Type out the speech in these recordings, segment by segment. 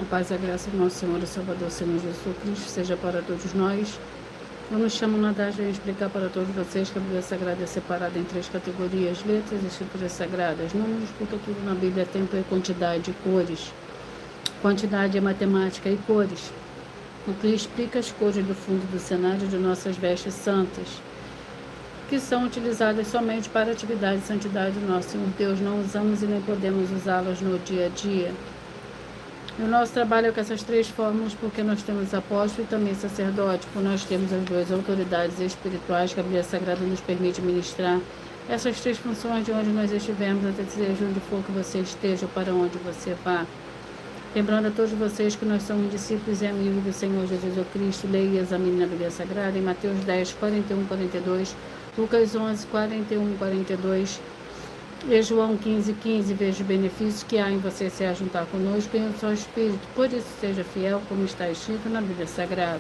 A paz e a graça do nosso Senhor e Salvador, Senhor Jesus Cristo, seja para todos nós. Eu me chamo Natasha e venho explicar para todos vocês que a Bíblia Sagrada é separada em 3 categorias: letras e escrituras sagradas. Números, porque tudo na Bíblia é tempo e quantidade, e cores. Quantidade é matemática e cores. O que explica as cores do fundo do cenário de nossas vestes santas, que são utilizadas somente para a atividade e santidade do nosso Senhor Deus. Não usamos e nem podemos usá-las no dia a dia. O nosso trabalho é com essas 3 fórmulas, porque nós temos apóstolo e também sacerdote, por nós temos as 2 autoridades espirituais que a Bíblia Sagrada nos permite ministrar essas 3 funções de onde nós estivermos, até seja onde for que você esteja, para onde você vá. Lembrando a todos vocês que nós somos discípulos e amigos do Senhor Jesus Cristo. Leia e examine na Bíblia Sagrada em Mateus 10, 41, 42, Lucas 11, 41, 42, e João 15, 15, veja o benefício que há em você se ajuntar conosco em um só Espírito. Por isso seja fiel, como está escrito na Bíblia Sagrada.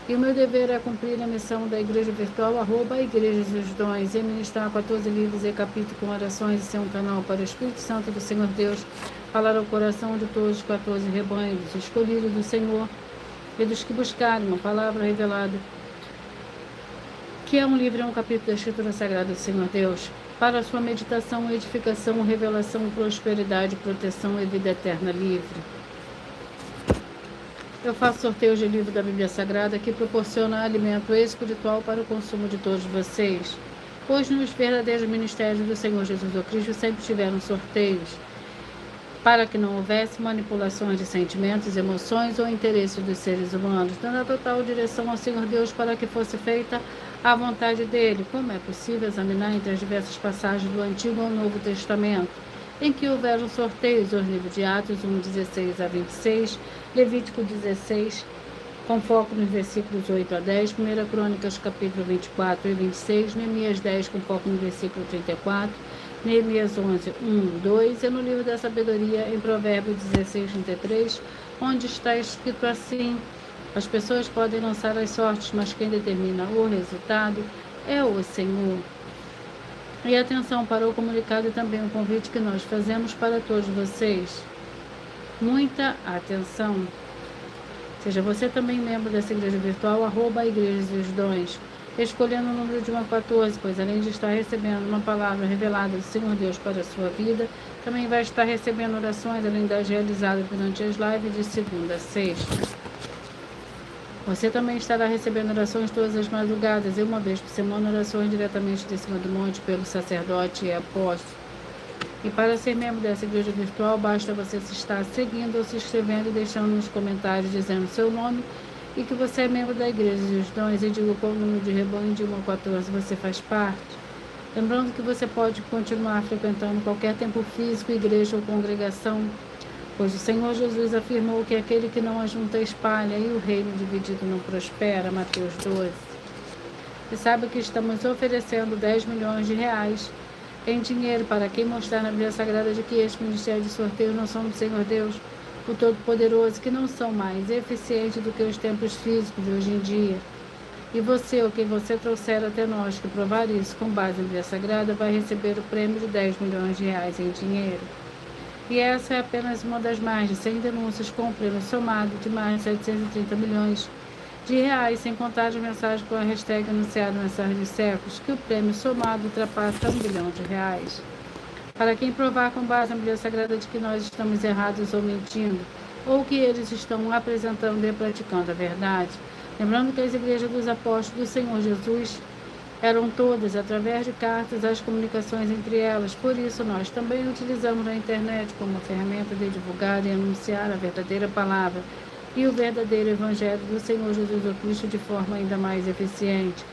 E o meu dever é cumprir a missão da Igreja Virtual, @Igreja dos Dons, e ministrar 14 livros e capítulos com orações e ser um canal para o Espírito Santo do Senhor Deus, falar ao coração de todos os 14 rebanhos, escolhidos do Senhor, e dos que buscarem uma palavra revelada, que é um livro e um capítulo da Escritura Sagrada do Senhor Deus, para a sua meditação, edificação, revelação, prosperidade, proteção e vida eterna livre. Eu faço sorteios de livro da Bíblia Sagrada que proporciona alimento espiritual para o consumo de todos vocês, pois nos verdadeiros ministérios do Senhor Jesus Cristo sempre tiveram sorteios, para que não houvesse manipulações de sentimentos, emoções ou interesses dos seres humanos, dando a total direção ao Senhor Deus para que fosse feita a vontade dele. Como é possível examinar entre as diversas passagens do Antigo ou Novo Testamento, em que houveram sorteios, os livros de Atos 1, 16 a 26, Levítico 16, com foco nos versículos 8 a 10, 1 Crônicas capítulo 24 e 26, Neemias 10, com foco no versículo 34, Neemias 11, 1, 2, e no livro da sabedoria, em Provérbios 16, 33, onde está escrito assim: as pessoas podem lançar as sortes, mas quem determina o resultado é o Senhor. E atenção para o comunicado e também o convite que nós fazemos para todos vocês. Muita atenção. Seja você também membro dessa igreja virtual, @Igreja dos Dons, escolhendo o número de 1 a 14, pois além de estar recebendo uma palavra revelada do Senhor Deus para a sua vida, também vai estar recebendo orações, além das realizadas durante as lives de segunda a sexta. Você também estará recebendo orações todas as madrugadas e uma vez por semana orações diretamente de cima do monte pelo sacerdote e apóstolo. E para ser membro dessa igreja virtual, basta você estar seguindo ou se inscrevendo e deixando nos comentários dizendo seu nome e que você é membro da Igreja dos Dons e diga qual número de rebanho de 1 a 14 você faz parte. Lembrando que você pode continuar frequentando qualquer templo físico, igreja ou congregação, pois o Senhor Jesus afirmou que aquele que não ajunta espalha e o reino dividido não prospera, Mateus 12. E sabe que estamos oferecendo 10 milhões de reais em dinheiro para quem mostrar na Bíblia Sagrada de que este ministério de sorteio não são do Senhor Deus, o Todo-Poderoso, que não são mais eficientes do que os templos físicos de hoje em dia. E você, ou quem você trouxer até nós que provar isso com base na Bíblia Sagrada, vai receber o prêmio de 10 milhões de reais em dinheiro. E essa é apenas uma das mais de 100 denúncias com o prêmio somado de mais de 730 milhões de reais, sem contar as mensagens com a hashtag anunciada Mensagem dos Séculos, que o prêmio somado ultrapassa 1 bilhão de reais. Para quem provar com base na Bíblia Sagrada de que nós estamos errados ou mentindo, ou que eles estão apresentando e praticando a verdade. Lembrando que as igrejas dos apóstolos do Senhor Jesus eram todas, através de cartas, as comunicações entre elas. Por isso, nós também utilizamos a internet como ferramenta de divulgar e anunciar a verdadeira palavra e o verdadeiro evangelho do Senhor Jesus Cristo de forma ainda mais eficiente.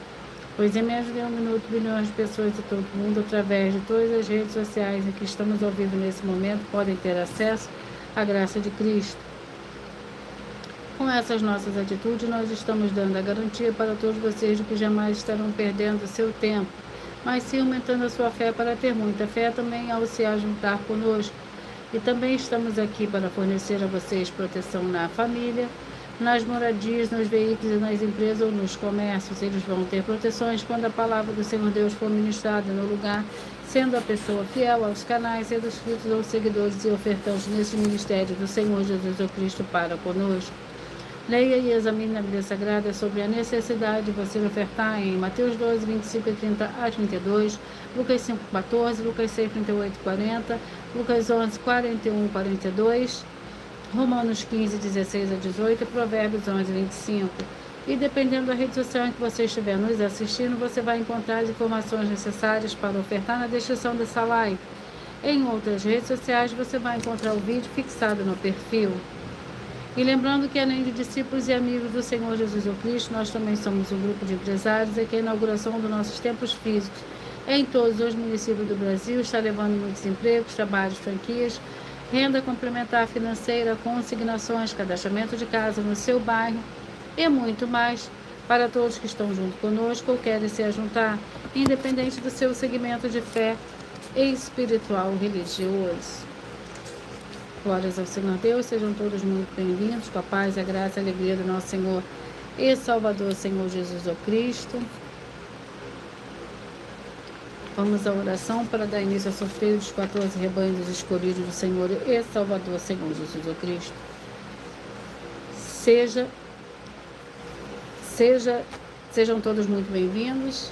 Pois em menos de 1 minuto, bilhões de pessoas de todo o mundo, através de todas as redes sociais em que estamos ao vivo nesse momento, podem ter acesso à graça de Cristo. Com essas nossas atitudes, nós estamos dando a garantia para todos vocês de que jamais estarão perdendo seu tempo, mas sim aumentando a sua fé para ter muita fé também ao se ajuntar conosco. E também estamos aqui para fornecer a vocês proteção na família, nas moradias, nos veículos e nas empresas ou nos comércios. Eles vão ter proteções quando a palavra do Senhor Deus for ministrada no lugar, sendo a pessoa fiel aos canais, sendo inscritos aos seguidores e ofertantes nesse ministério do Senhor Jesus Cristo para conosco. Leia e examine a Bíblia Sagrada sobre a necessidade de você ofertar em Mateus 12, 25 e 30 a 32, Lucas 5, 14, Lucas 6, 38 e 40, Lucas 11, 41 e 42, Romanos 15, 16 a 18 e Provérbios 11, 25. E dependendo da rede social em que você estiver nos assistindo, você vai encontrar as informações necessárias para ofertar na descrição dessa live. Em outras redes sociais, você vai encontrar o vídeo fixado no perfil. E lembrando que, além de discípulos e amigos do Senhor Jesus Cristo, nós também somos um grupo de empresários e que a inauguração dos nossos templos físicos em todos os municípios do Brasil está levando muitos empregos, trabalhos, franquias, renda complementar financeira, consignações, cadastramento de casa no seu bairro e muito mais para todos que estão junto conosco ou querem se juntar, independente do seu segmento de fé espiritual religioso. Glórias ao Senhor Deus, sejam todos muito bem-vindos, com a paz, a graça e a alegria do nosso Senhor e Salvador, Senhor Jesus Cristo. Vamos à oração para dar início ao sorteio dos 14 rebanhos escolhidos do Senhor e Salvador, Senhor Jesus Cristo. Sejam todos muito bem-vindos.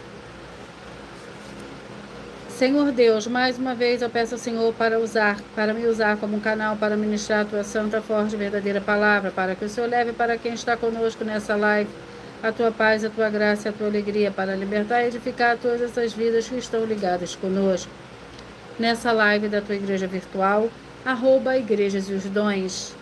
Senhor Deus, mais uma vez eu peço ao Senhor para me usar como um canal para ministrar a tua santa, forte e verdadeira palavra, para que o Senhor leve para quem está conosco nessa live a tua paz, a tua graça e a tua alegria, para libertar e edificar todas essas vidas que estão ligadas conosco. Nessa live da tua igreja virtual, @Igrejas e os Dons.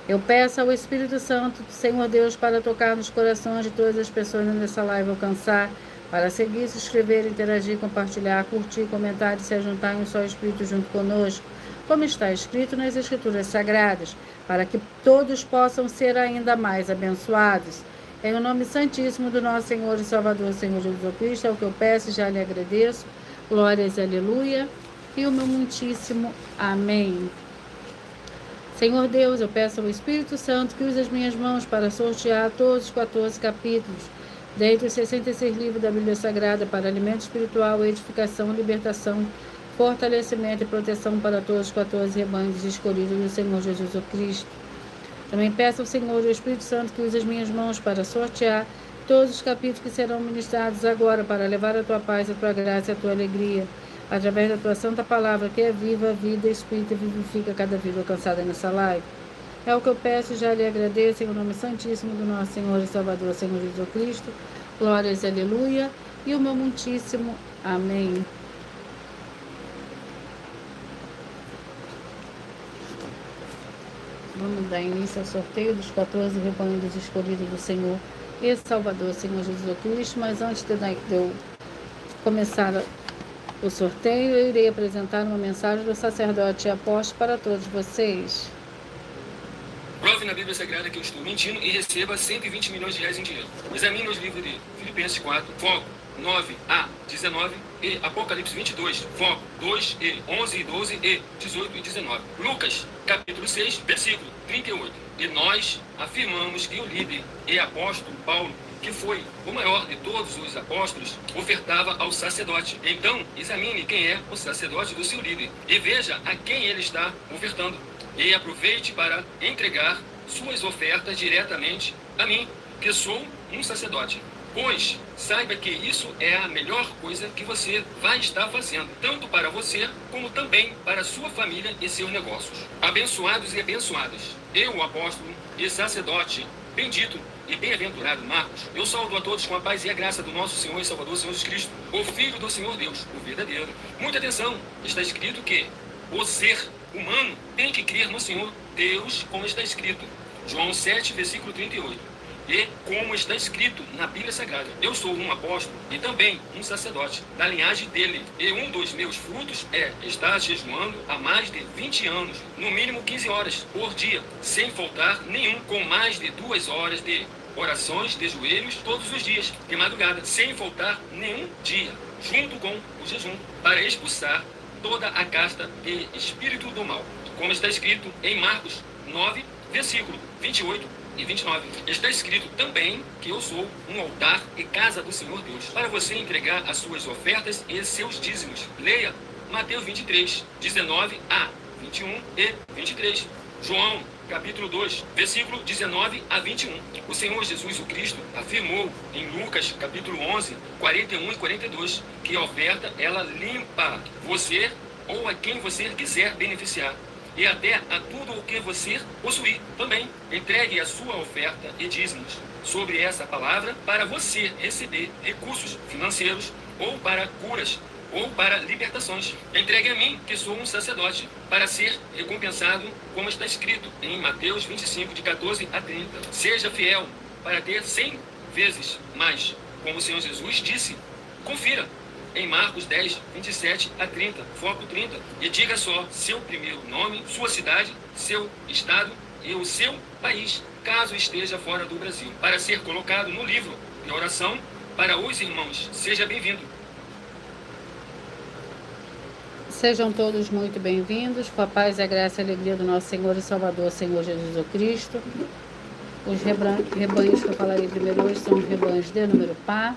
Eu peço ao Espírito Santo, Senhor Deus, para tocar nos corações de todas as pessoas nessa live, alcançar, para seguir, se inscrever, interagir, compartilhar, curtir, comentar e se juntar em um só Espírito junto conosco, como está escrito nas Escrituras Sagradas, para que todos possam ser ainda mais abençoados. Em o nome santíssimo do nosso Senhor e Salvador, Senhor Jesus Cristo, é o que eu peço e já lhe agradeço. Glórias, aleluia. E o meu muitíssimo amém. Senhor Deus, eu peço ao Espírito Santo que use as minhas mãos para sortear todos os 14 capítulos, dentre os 66 livros da Bíblia Sagrada, para alimento espiritual, edificação, libertação, fortalecimento e proteção para todos os 14 rebanhos escolhidos do Senhor Jesus Cristo. Também peço ao Senhor e ao Espírito Santo que use as minhas mãos para sortear todos os capítulos que serão ministrados agora, para levar a tua paz, a tua graça e a tua alegria, através da tua santa palavra, que é viva, vida, espírito e vivifica cada vida alcançada nessa live. É o que eu peço e já lhe agradeço, em o nome santíssimo do nosso Senhor e Salvador, Senhor Jesus Cristo. Glórias, aleluia. E o meu muitíssimo amém. Vamos dar início ao sorteio dos 14 rebanhos escolhidos do Senhor e Salvador, Senhor Jesus Cristo. Mas antes de eu começar o sorteio, eu irei apresentar uma mensagem do sacerdote e apóstolo para todos vocês. Prove na Bíblia Sagrada que eu estou mentindo e receba 120 milhões de reais em dinheiro. Examine os livros de Filipenses 4, foco 9 a 19 e Apocalipse 22, foco 2 e 11 e 12 e 18 e 19. Lucas, capítulo 6, versículo 38. E nós afirmamos que o líder e apóstolo Paulo, que foi o maior de todos os apóstolos, ofertava ao sacerdote. Então, examine quem é o sacerdote do seu líder e veja a quem ele está ofertando. E aproveite para entregar suas ofertas diretamente a mim, que sou um sacerdote. Pois saiba que isso é a melhor coisa que você vai estar fazendo, tanto para você como também para sua família e seus negócios. Abençoados e abençoadas, eu, o apóstolo e sacerdote bendito e bem-aventurado Marcos, eu saúdo a todos com a paz e a graça do nosso Senhor e Salvador, Senhor Jesus Cristo, o Filho do Senhor Deus, o verdadeiro. Muita atenção, está escrito que o ser humano tem que crer no Senhor Deus, como está escrito. João 7, versículo 38. E como está escrito na Bíblia Sagrada, eu sou um apóstolo e também um sacerdote da linhagem dele. E um dos meus frutos é estar jejuando há mais de 20 anos, no mínimo 15 horas por dia, sem faltar nenhum, com mais de 2 horas de orações de joelhos todos os dias, de madrugada, sem faltar nenhum dia, junto com o jejum, para expulsar toda a casta de espírito do mal, como está escrito em Marcos 9, versículo 28 e 29. Está escrito também que eu sou um altar e casa do Senhor Deus, para você entregar as suas ofertas e seus dízimos. Leia Mateus 23, 19 a 21 e 23. João, capítulo 2, versículo 19 a 21. O Senhor Jesus o Cristo afirmou em Lucas, capítulo 11, 41 e 42, que a oferta, ela limpa você ou a quem você quiser beneficiar, e até a tudo o que você possuir também. Entregue a sua oferta e dízimos sobre essa palavra para você receber recursos financeiros, ou para curas, ou para libertações. Entregue a mim, que sou um sacerdote, para ser recompensado, como está escrito em Mateus 25, de 14 a 30. Seja fiel para ter 100 vezes mais, como o Senhor Jesus disse. Confira em Marcos 10, 27 a 30, foco 30, e diga só seu primeiro nome, sua cidade, seu estado e o seu país, caso esteja fora do Brasil, para ser colocado no livro de oração para os irmãos. Seja bem-vindo. Sejam todos muito bem-vindos, com a paz, a graça e a alegria do nosso Senhor e Salvador, Senhor Jesus o Cristo. Os rebanhos que eu falarei primeiro hoje são os rebanhos de número par.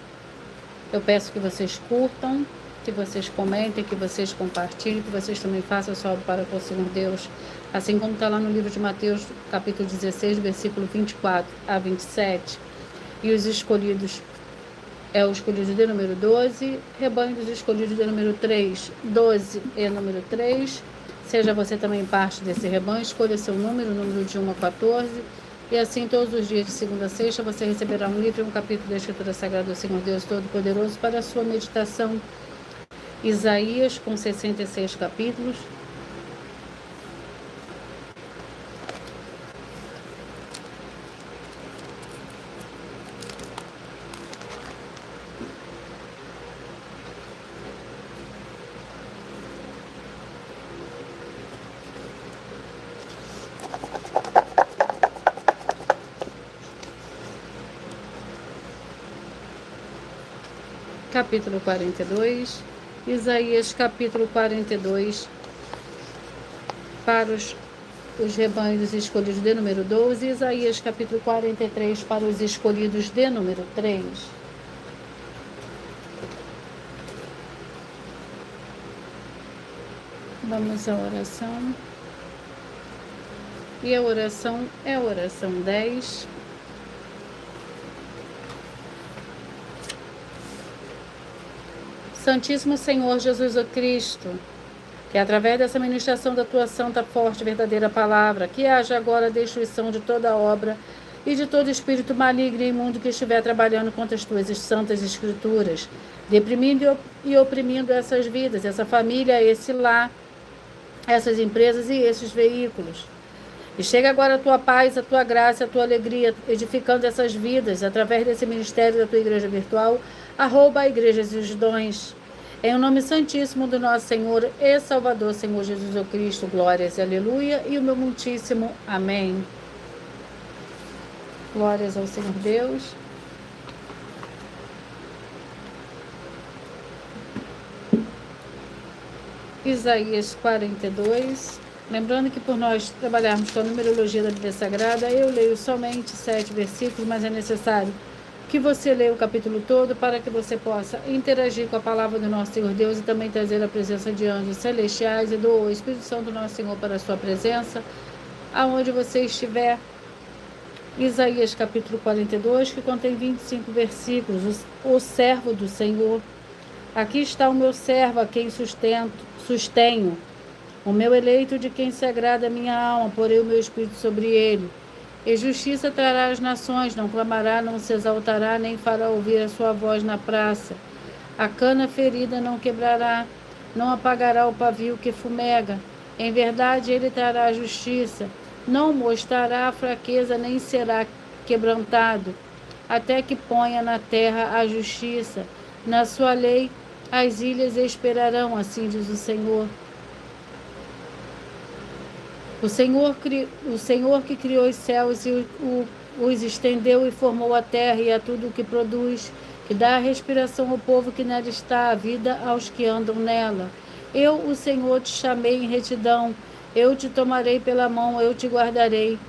Eu peço que vocês curtam, que vocês comentem, que vocês compartilhem, que vocês também façam a sua obra para com o Senhor Deus, assim como está lá no livro de Mateus, capítulo 16, versículo 24 a 27. E os escolhidos é o escolhido de número 12, rebanho dos escolhidos de número 3, 12 e número 3. Seja você também parte desse rebanho, escolha seu número, o número de 1 a 14. E assim, todos os dias de segunda a sexta, você receberá um livro e um capítulo da Escritura Sagrada do Senhor Deus Todo-Poderoso para a sua meditação. Isaías, com 66 capítulos. Capítulo 42, Isaías capítulo 42, para os rebanhos escolhidos de número 12, Isaías capítulo 43, para os escolhidos de número 3. Vamos à oração. E a oração é a oração 10. Santíssimo Senhor Jesus o Cristo, que através dessa ministração da tua santa, forte e verdadeira palavra, que haja agora a destruição de toda obra e de todo espírito maligno e imundo que estiver trabalhando contra as tuas santas escrituras, deprimindo e oprimindo essas vidas, essa família, esse lar, essas empresas e esses veículos. E chega agora a tua paz, a tua graça, a tua alegria, edificando essas vidas através desse ministério da tua igreja virtual, @ Igrejas e os Dons. Em o nome santíssimo do nosso Senhor e Salvador, Senhor Jesus o Cristo, glórias e aleluia, e o meu muitíssimo amém. Glórias ao Senhor Deus. Isaías 42. Lembrando que por nós trabalharmos com a numerologia da Bíblia Sagrada, eu leio somente 7 versículos, mas é necessário que você leia o capítulo todo para que você possa interagir com a palavra do nosso Senhor Deus e também trazer a presença de anjos celestiais e do Espírito Santo do nosso Senhor para a sua presença, aonde você estiver. Isaías capítulo 42, que contém 25 versículos, o servo do Senhor. Aqui está o meu servo, a quem sustenho, o meu eleito, de quem se agrada a minha alma, porei o meu espírito sobre ele. E justiça trará às nações, não clamará, não se exaltará, nem fará ouvir a sua voz na praça. A cana ferida não quebrará, não apagará o pavio que fumega. Em verdade ele trará a justiça, não mostrará a fraqueza, nem será quebrantado, até que ponha na terra a justiça. Na sua lei as ilhas esperarão, assim diz o Senhor. O Senhor que criou os céus e os estendeu e formou a terra e a tudo o que produz, que dá a respiração ao povo que nela está, a vida aos que andam nela. Eu, o Senhor, te chamei em retidão, eu te tomarei pela mão, eu te guardarei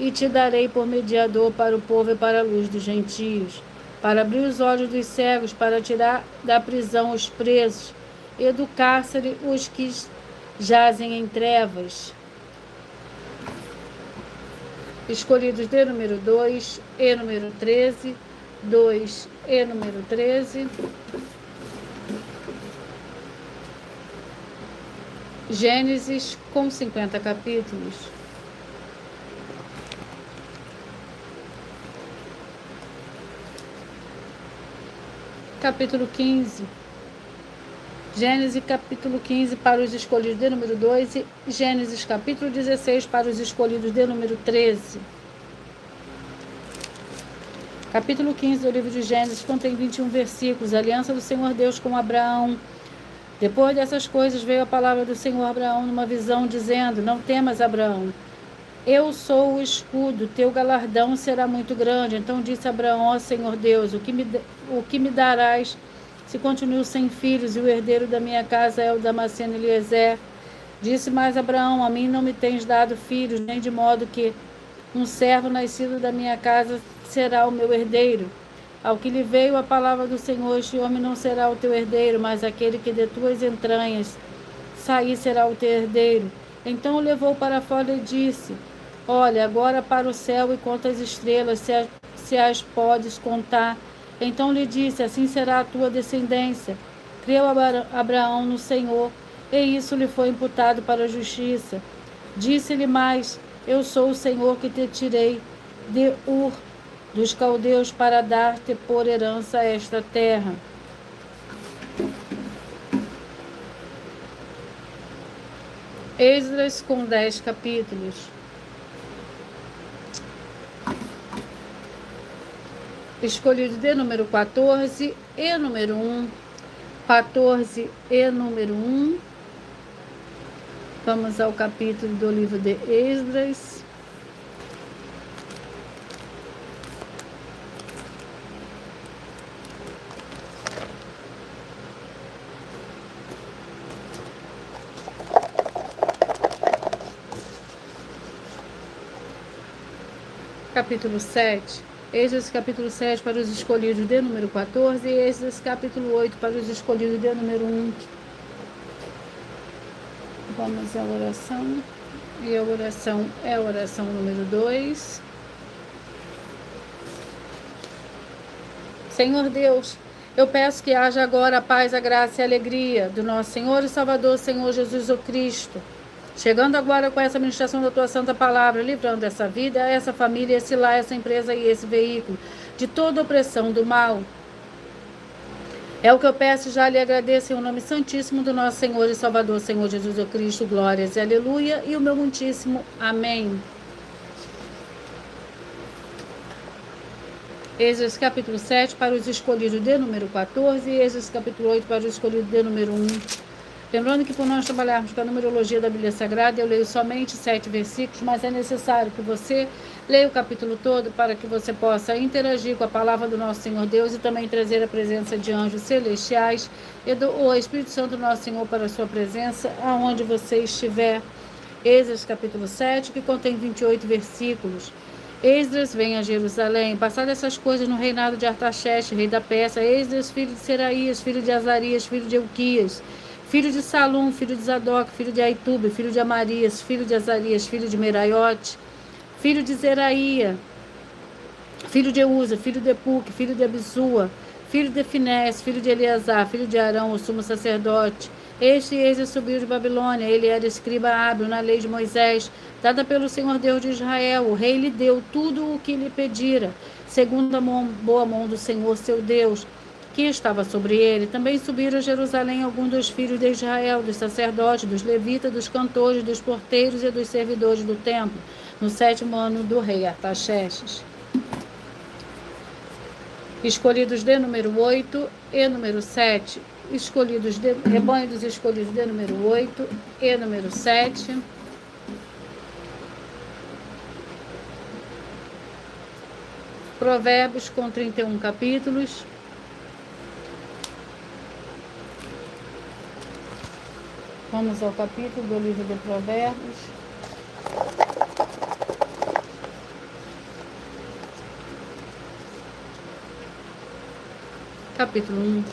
e te darei por mediador para o povo e para a luz dos gentios, para abrir os olhos dos cegos, para tirar da prisão os presos e do cárcere os que jazem em trevas. Escolhidos de número 2 e número 13, 2 e número 13. Gênesis com 50 capítulos. Capítulo 15. Gênesis capítulo 15 para os escolhidos de número 2 e Gênesis capítulo 16 para os escolhidos de número 13. Capítulo 15 do livro de Gênesis contém 21 versículos. A aliança do Senhor Deus com Abraão. Depois dessas coisas veio a palavra do Senhor a Abraão numa visão, dizendo: Não temas, Abraão, eu sou o escudo, teu galardão será muito grande. Então disse Abraão: Ó Senhor Deus, o que me darás se continuo sem filhos, e o herdeiro da minha casa é o Damasceno Eliezer? Disse mais Abraão: A mim não me tens dado filhos, nem de modo que um servo nascido da minha casa será o meu herdeiro. Ao que lhe veio a palavra do Senhor: Este homem não será o teu herdeiro, mas aquele que de tuas entranhas sair será o teu herdeiro. Então o levou para fora e disse: Olha agora para o céu e conta as estrelas, se as podes contar. Então lhe disse: Assim será a tua descendência. Creu Abraão no Senhor, e isso lhe foi imputado para a justiça. Disse-lhe mais: Eu sou o Senhor que te tirei de Ur dos caldeus para dar-te por herança esta terra. Esdras com 10 capítulos. Escolhido de número 14 e número 1. 14 e número 1. Vamos ao capítulo do livro de Esdras. Capítulo 7. Esdras capítulo 7 para os escolhidos de número 14 e Esdras capítulo 8 para os escolhidos de número 1. Vamos à oração. E a oração é a oração número 2. Senhor Deus, eu peço que haja agora a paz, a graça e a alegria do nosso Senhor e Salvador, Senhor Jesus o Cristo. Chegando agora com essa ministração da tua santa palavra, livrando essa vida, essa família, esse lar, essa empresa e esse veículo de toda opressão do mal. É o que eu peço e já lhe agradeço em o nome santíssimo do nosso Senhor e Salvador, Senhor Jesus o Cristo. Glórias e aleluia e o meu muitíssimo amém. Esdras capítulo 7 para os escolhidos de número 14 e Esdras capítulo 8 para os escolhidos de número 1. Lembrando que por nós trabalharmos com a numerologia da Bíblia Sagrada, eu leio somente 7 versículos, mas é necessário que você leia o capítulo todo para que você possa interagir com a palavra do nosso Senhor Deus e também trazer a presença de anjos celestiais e o Espírito Santo do nosso Senhor para a sua presença, aonde você estiver. Esdras capítulo 7, que contém 28 versículos. Esdras vem a Jerusalém. Passadas essas coisas no reinado de Artaxerxes, rei da Pérsia, Esdras, filho de Seraías, filho de Azarias, filho de Euquias, filho de Salum, filho de Zadok, filho de Aitube, filho de Amarias, filho de Azarias, filho de Meraiote, filho de Zeraía, filho de Eusa, filho de Epuque, filho de Abisua, filho de Finés, filho de Eleazar, filho de Arão, o sumo sacerdote. Este Esdras subiu de Babilônia, ele era escriba hábil na lei de Moisés, dada pelo Senhor Deus de Israel. O rei lhe deu tudo o que lhe pedira, segundo a boa mão do Senhor seu Deus, que estava sobre ele. Também subiram a Jerusalém alguns dos filhos de Israel, dos sacerdotes, dos levitas, dos cantores, dos porteiros e dos servidores do templo, no 7º ano do rei Artaxerxes. Escolhidos de número 8 e número 7. Rebanho dos escolhidos de número 8 e número 7. Provérbios com 31 capítulos. Vamos ao capítulo do livro de Provérbios. capítulo 1.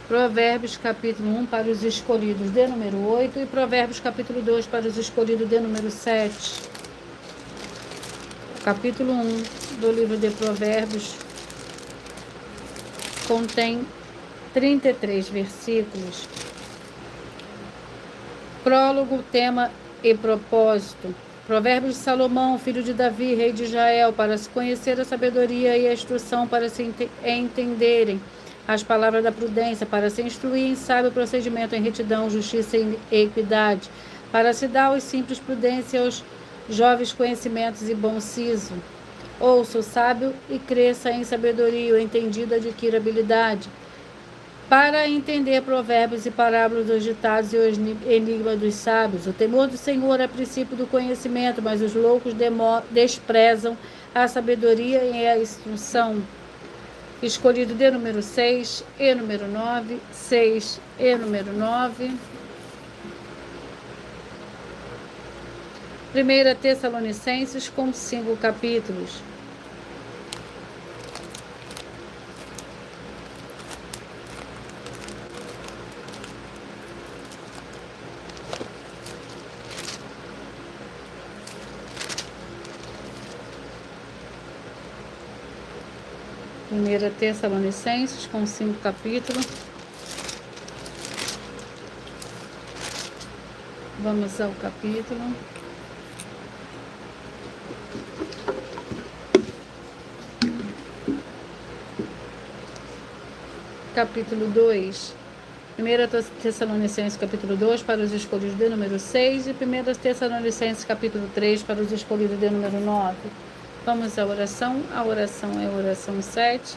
Provérbios, capítulo 1, para os escolhidos, de número 8. E Provérbios, capítulo 2, para os escolhidos, de número 7. Capítulo 1 do livro de Provérbios contém 33 versículos. Prólogo, tema e propósito. Provérbios de Salomão, filho de Davi, rei de Israel, para se conhecer a sabedoria e a instrução, para se entenderem as palavras da prudência, para se instruir em sábio procedimento, em retidão, justiça e equidade, para se dar aos simples prudência, aos jovens conhecimentos e bom siso. Ouça o sábio e cresça em sabedoria, o entendido adquira habilidade. Para entender provérbios e parábolas dos ditados e os enigmas dos sábios, o temor do Senhor é princípio do conhecimento, mas os loucos desprezam a sabedoria e a instrução. Escolhido de número 6 e número 9, 6 e número 9. 1 Tessalonicenses, com 5 capítulos. Primeira Tessalonicenses, com 5 capítulos. Vamos ao capítulo. Capítulo 2. 1 Tessalonicenses, capítulo 2, para os escolhidos, de número 6. E 1 Tessalonicenses, capítulo 3, para os escolhidos, de número 9. Vamos à oração. A oração é a oração 7.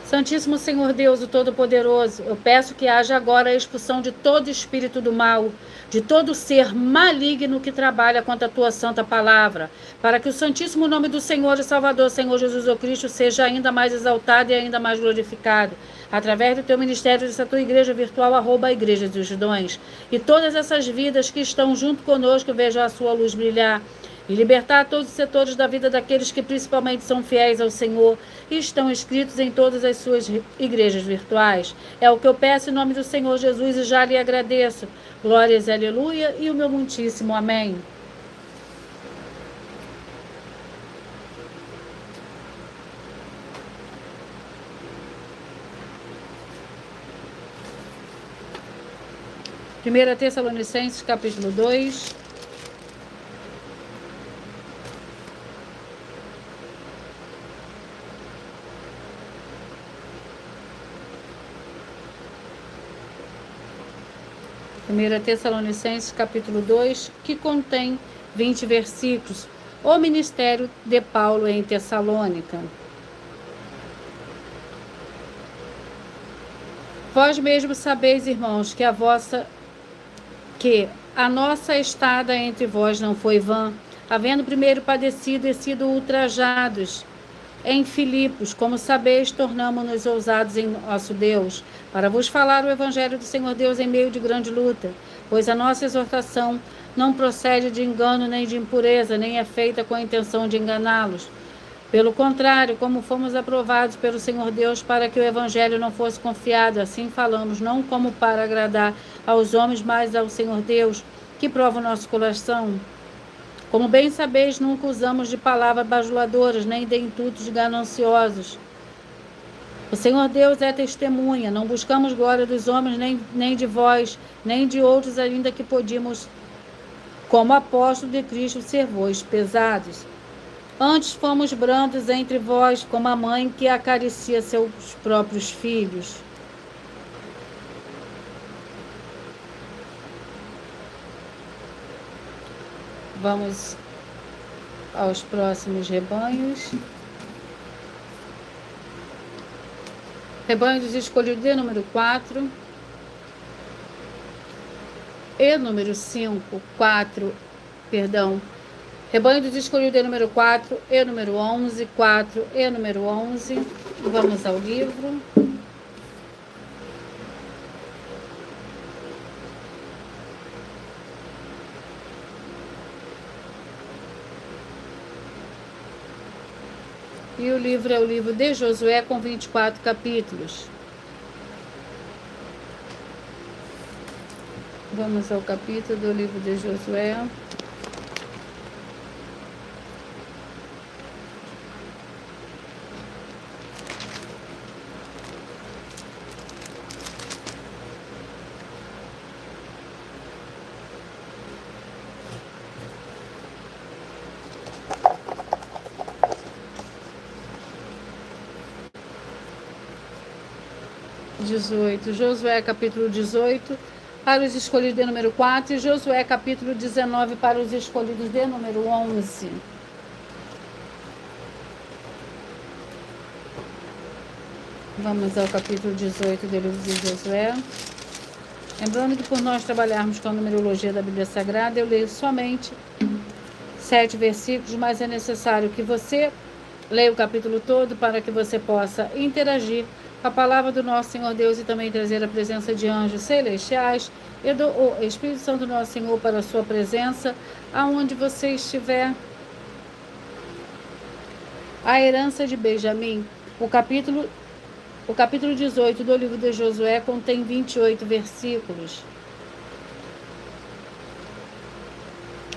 Santíssimo Senhor Deus, o Todo-Poderoso, eu peço que haja agora a expulsão de todo espírito do mal, de todo ser maligno que trabalha contra a tua santa palavra, para que o santíssimo nome do Senhor e Salvador, Senhor Jesus o Cristo, seja ainda mais exaltado e ainda mais glorificado, através do teu ministério, dessa tua igreja virtual, @Igreja dos Dons, e todas essas vidas que estão junto conosco vejam a sua luz brilhar, e libertar todos os setores da vida daqueles que principalmente são fiéis ao Senhor e estão inscritos em todas as suas igrejas virtuais. É o que eu peço em nome do Senhor Jesus e já lhe agradeço. Glórias e aleluia e o meu muitíssimo amém. Primeira Tessalonicenses, capítulo 2. Primeira Tessalonicenses, capítulo 2, que contém 20 versículos. O ministério de Paulo em Tessalônica. Vós mesmos sabeis, irmãos, que a nossa estada entre vós não foi vã, havendo primeiro padecido e sido ultrajados em Filipos, como sabeis, tornamo-nos ousados em nosso Deus, para vos falar o evangelho do Senhor Deus em meio de grande luta, pois a nossa exortação não procede de engano nem de impureza, nem é feita com a intenção de enganá-los. Pelo contrário, como fomos aprovados pelo Senhor Deus para que o evangelho não fosse confiado, assim falamos, não como para agradar aos homens, mas ao Senhor Deus, que prova o nosso coração. Como bem sabeis, nunca usamos de palavras bajuladoras, nem de intuitos gananciosos. O Senhor Deus é testemunha, não buscamos glória dos homens, nem de vós, nem de outros, ainda que podíamos, como apóstolo de Cristo, ser vós pesados. Antes fomos brandos entre vós, como a mãe que acaricia seus próprios filhos. Vamos aos próximos rebanhos. Rebanho dos escolhidos, de número 4. E número 5, 4, perdão. Rebanho dos escolhidos, de número 4, e número 11, 4, e número 11. Vamos ao livro. E o livro é o livro de Josué, com 24 capítulos. Vamos ao capítulo do livro de Josué. Josué capítulo 18 para os escolhidos de número 4 e Josué capítulo 19 para os escolhidos de número 11. Vamos ao capítulo 18 do livro de Josué. Lembrando que por nós trabalharmos com a numerologia da Bíblia Sagrada, eu leio somente 7 versículos, mas é necessário que você leia o capítulo todo para que você possa interagir com a palavra do nosso Senhor Deus e também trazer a presença de anjos celestiais e do Espírito Santo nosso Senhor para a sua presença, aonde você estiver. A herança de Benjamim. O capítulo 18 do livro de Josué contém 28 versículos.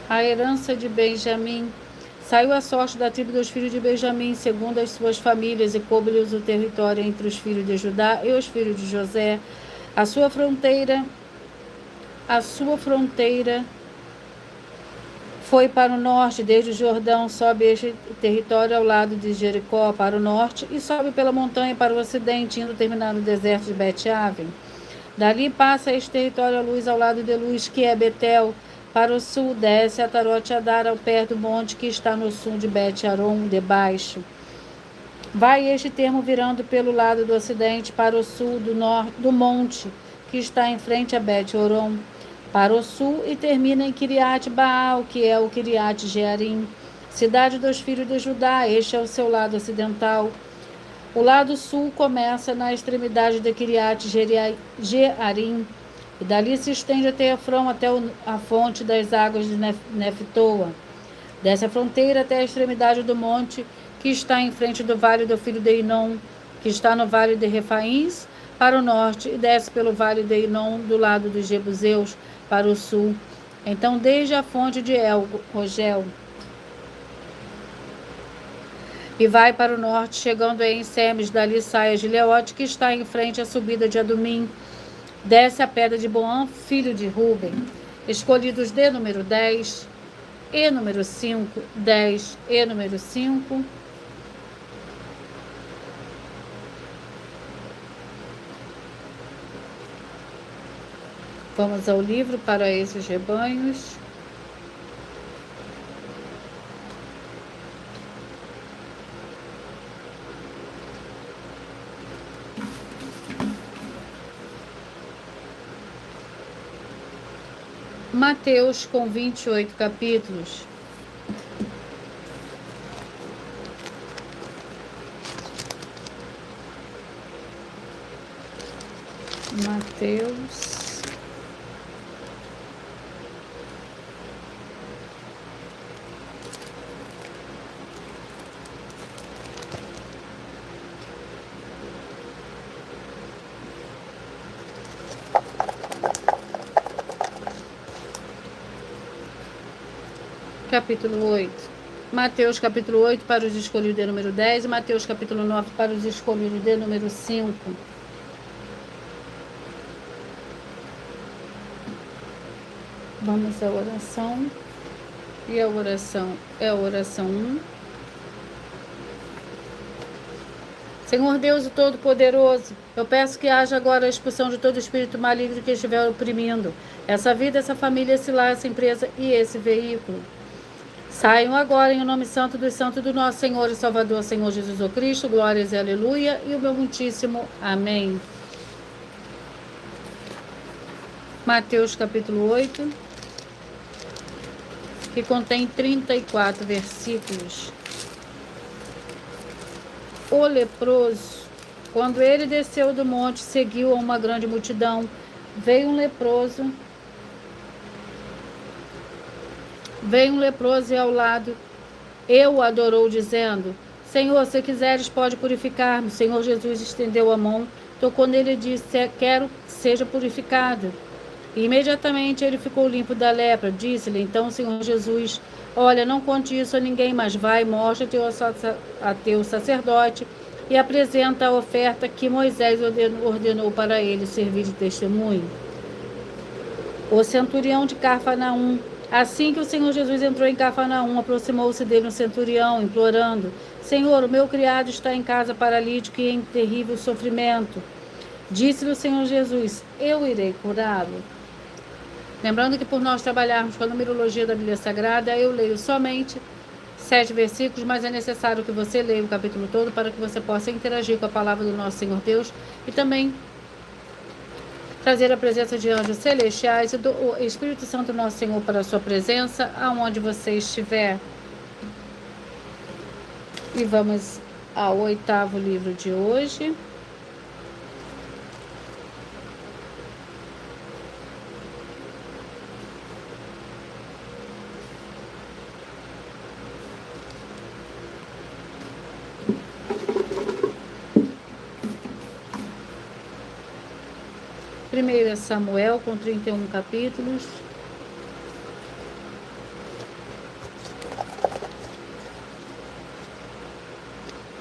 A herança de Benjamim. Saiu a sorte da tribo dos filhos de Benjamim, segundo as suas famílias, e coube-lhes o território entre os filhos de Judá e os filhos de José. A sua fronteira foi para o norte, desde o Jordão, sobe este território ao lado de Jericó para o norte e sobe pela montanha para o ocidente, indo terminar no deserto de Bet-Aven. Dali passa este território à luz ao lado de Luz, que é Betel. Para o sul, desce a Tarote-Adar, ao pé do monte que está no sul de Bet-Aron, debaixo. Vai este termo virando pelo lado do ocidente para o sul do monte que está em frente a Bet-Horon, para o sul, e termina em Kiriat-Baal, que é o Kiriat-Jearim, cidade dos filhos de Judá. Este é o seu lado ocidental. O lado sul começa na extremidade de Kiriat-Jearim, e dali se estende até Efron, até a fonte das águas de Neftoa. Desce a fronteira até a extremidade do monte, que está em frente do vale do filho de Inom, que está no vale de Refaíns, para o norte, e desce pelo vale de Inom, do lado dos Jebuseus, para o sul. Então, desde a fonte de Rogel, e vai para o norte, chegando em Semes. Dali sai a Gileote, que está em frente à subida de Adumim. Desce a pedra de Boã, filho de Ruben. Escolhidos de número 10 e número 5, 10 e número 5. Vamos ao livro para esses rebanhos. Mateus, com 28 capítulos. Mateus. Capítulo 8. Mateus capítulo 8 para os escolhidos de número 10 e Mateus capítulo 9 para os escolhidos de número 5. Vamos à oração. E a oração é a oração 1. Senhor Deus Todo-Poderoso, eu peço que haja agora a expulsão de todo espírito maligno que estiver oprimindo essa vida, essa família, esse lar, essa empresa e esse veículo. Saiam agora em o nome santo dos santos do nosso Senhor e Salvador, Senhor Jesus Cristo, glórias e aleluia, e o meu muitíssimo amém. Mateus capítulo 8, que contém 34 versículos. O leproso, quando ele desceu do monte, seguiu a uma grande multidão. Veio um leproso e ao lado o adorou, dizendo: Senhor, se quiseres, pode purificar-me. O Senhor Jesus estendeu a mão, tocou nele e disse: quero que seja purificado. E imediatamente ele ficou limpo da lepra. Disse-lhe então o Senhor Jesus: olha, não conte isso a ninguém, mas vai, mostra-te a teu sacerdote e apresenta a oferta que Moisés ordenou para ele servir de testemunho. O centurião de Cafarnaum. Assim que o Senhor Jesus entrou em Cafarnaum, aproximou-se dele um centurião, implorando: Senhor, o meu criado está em casa paralítico e em terrível sofrimento. Disse-lhe o Senhor Jesus: eu irei curá-lo. Lembrando que por nós trabalharmos com a numerologia da Bíblia Sagrada, eu leio somente 7 versículos, mas é necessário que você leia o capítulo todo para que você possa interagir com a palavra do nosso Senhor Deus e também trazer a presença de anjos celestiais e do Espírito Santo nosso Senhor para a sua presença, aonde você estiver. E vamos ao 8º livro de hoje. Primeiro é Samuel, com 31 capítulos.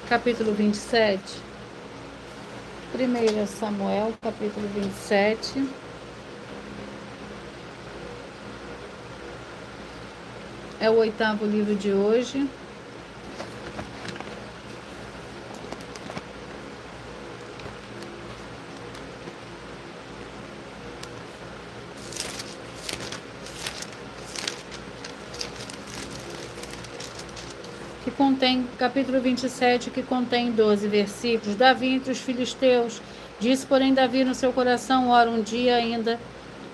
Capítulo 27. Primeiro é Samuel, capítulo 27. É o 8º livro de hoje. Que contém, capítulo 27, que contém 12 versículos. Davi entre os filisteus. Disse, porém, Davi no seu coração: ora, um dia ainda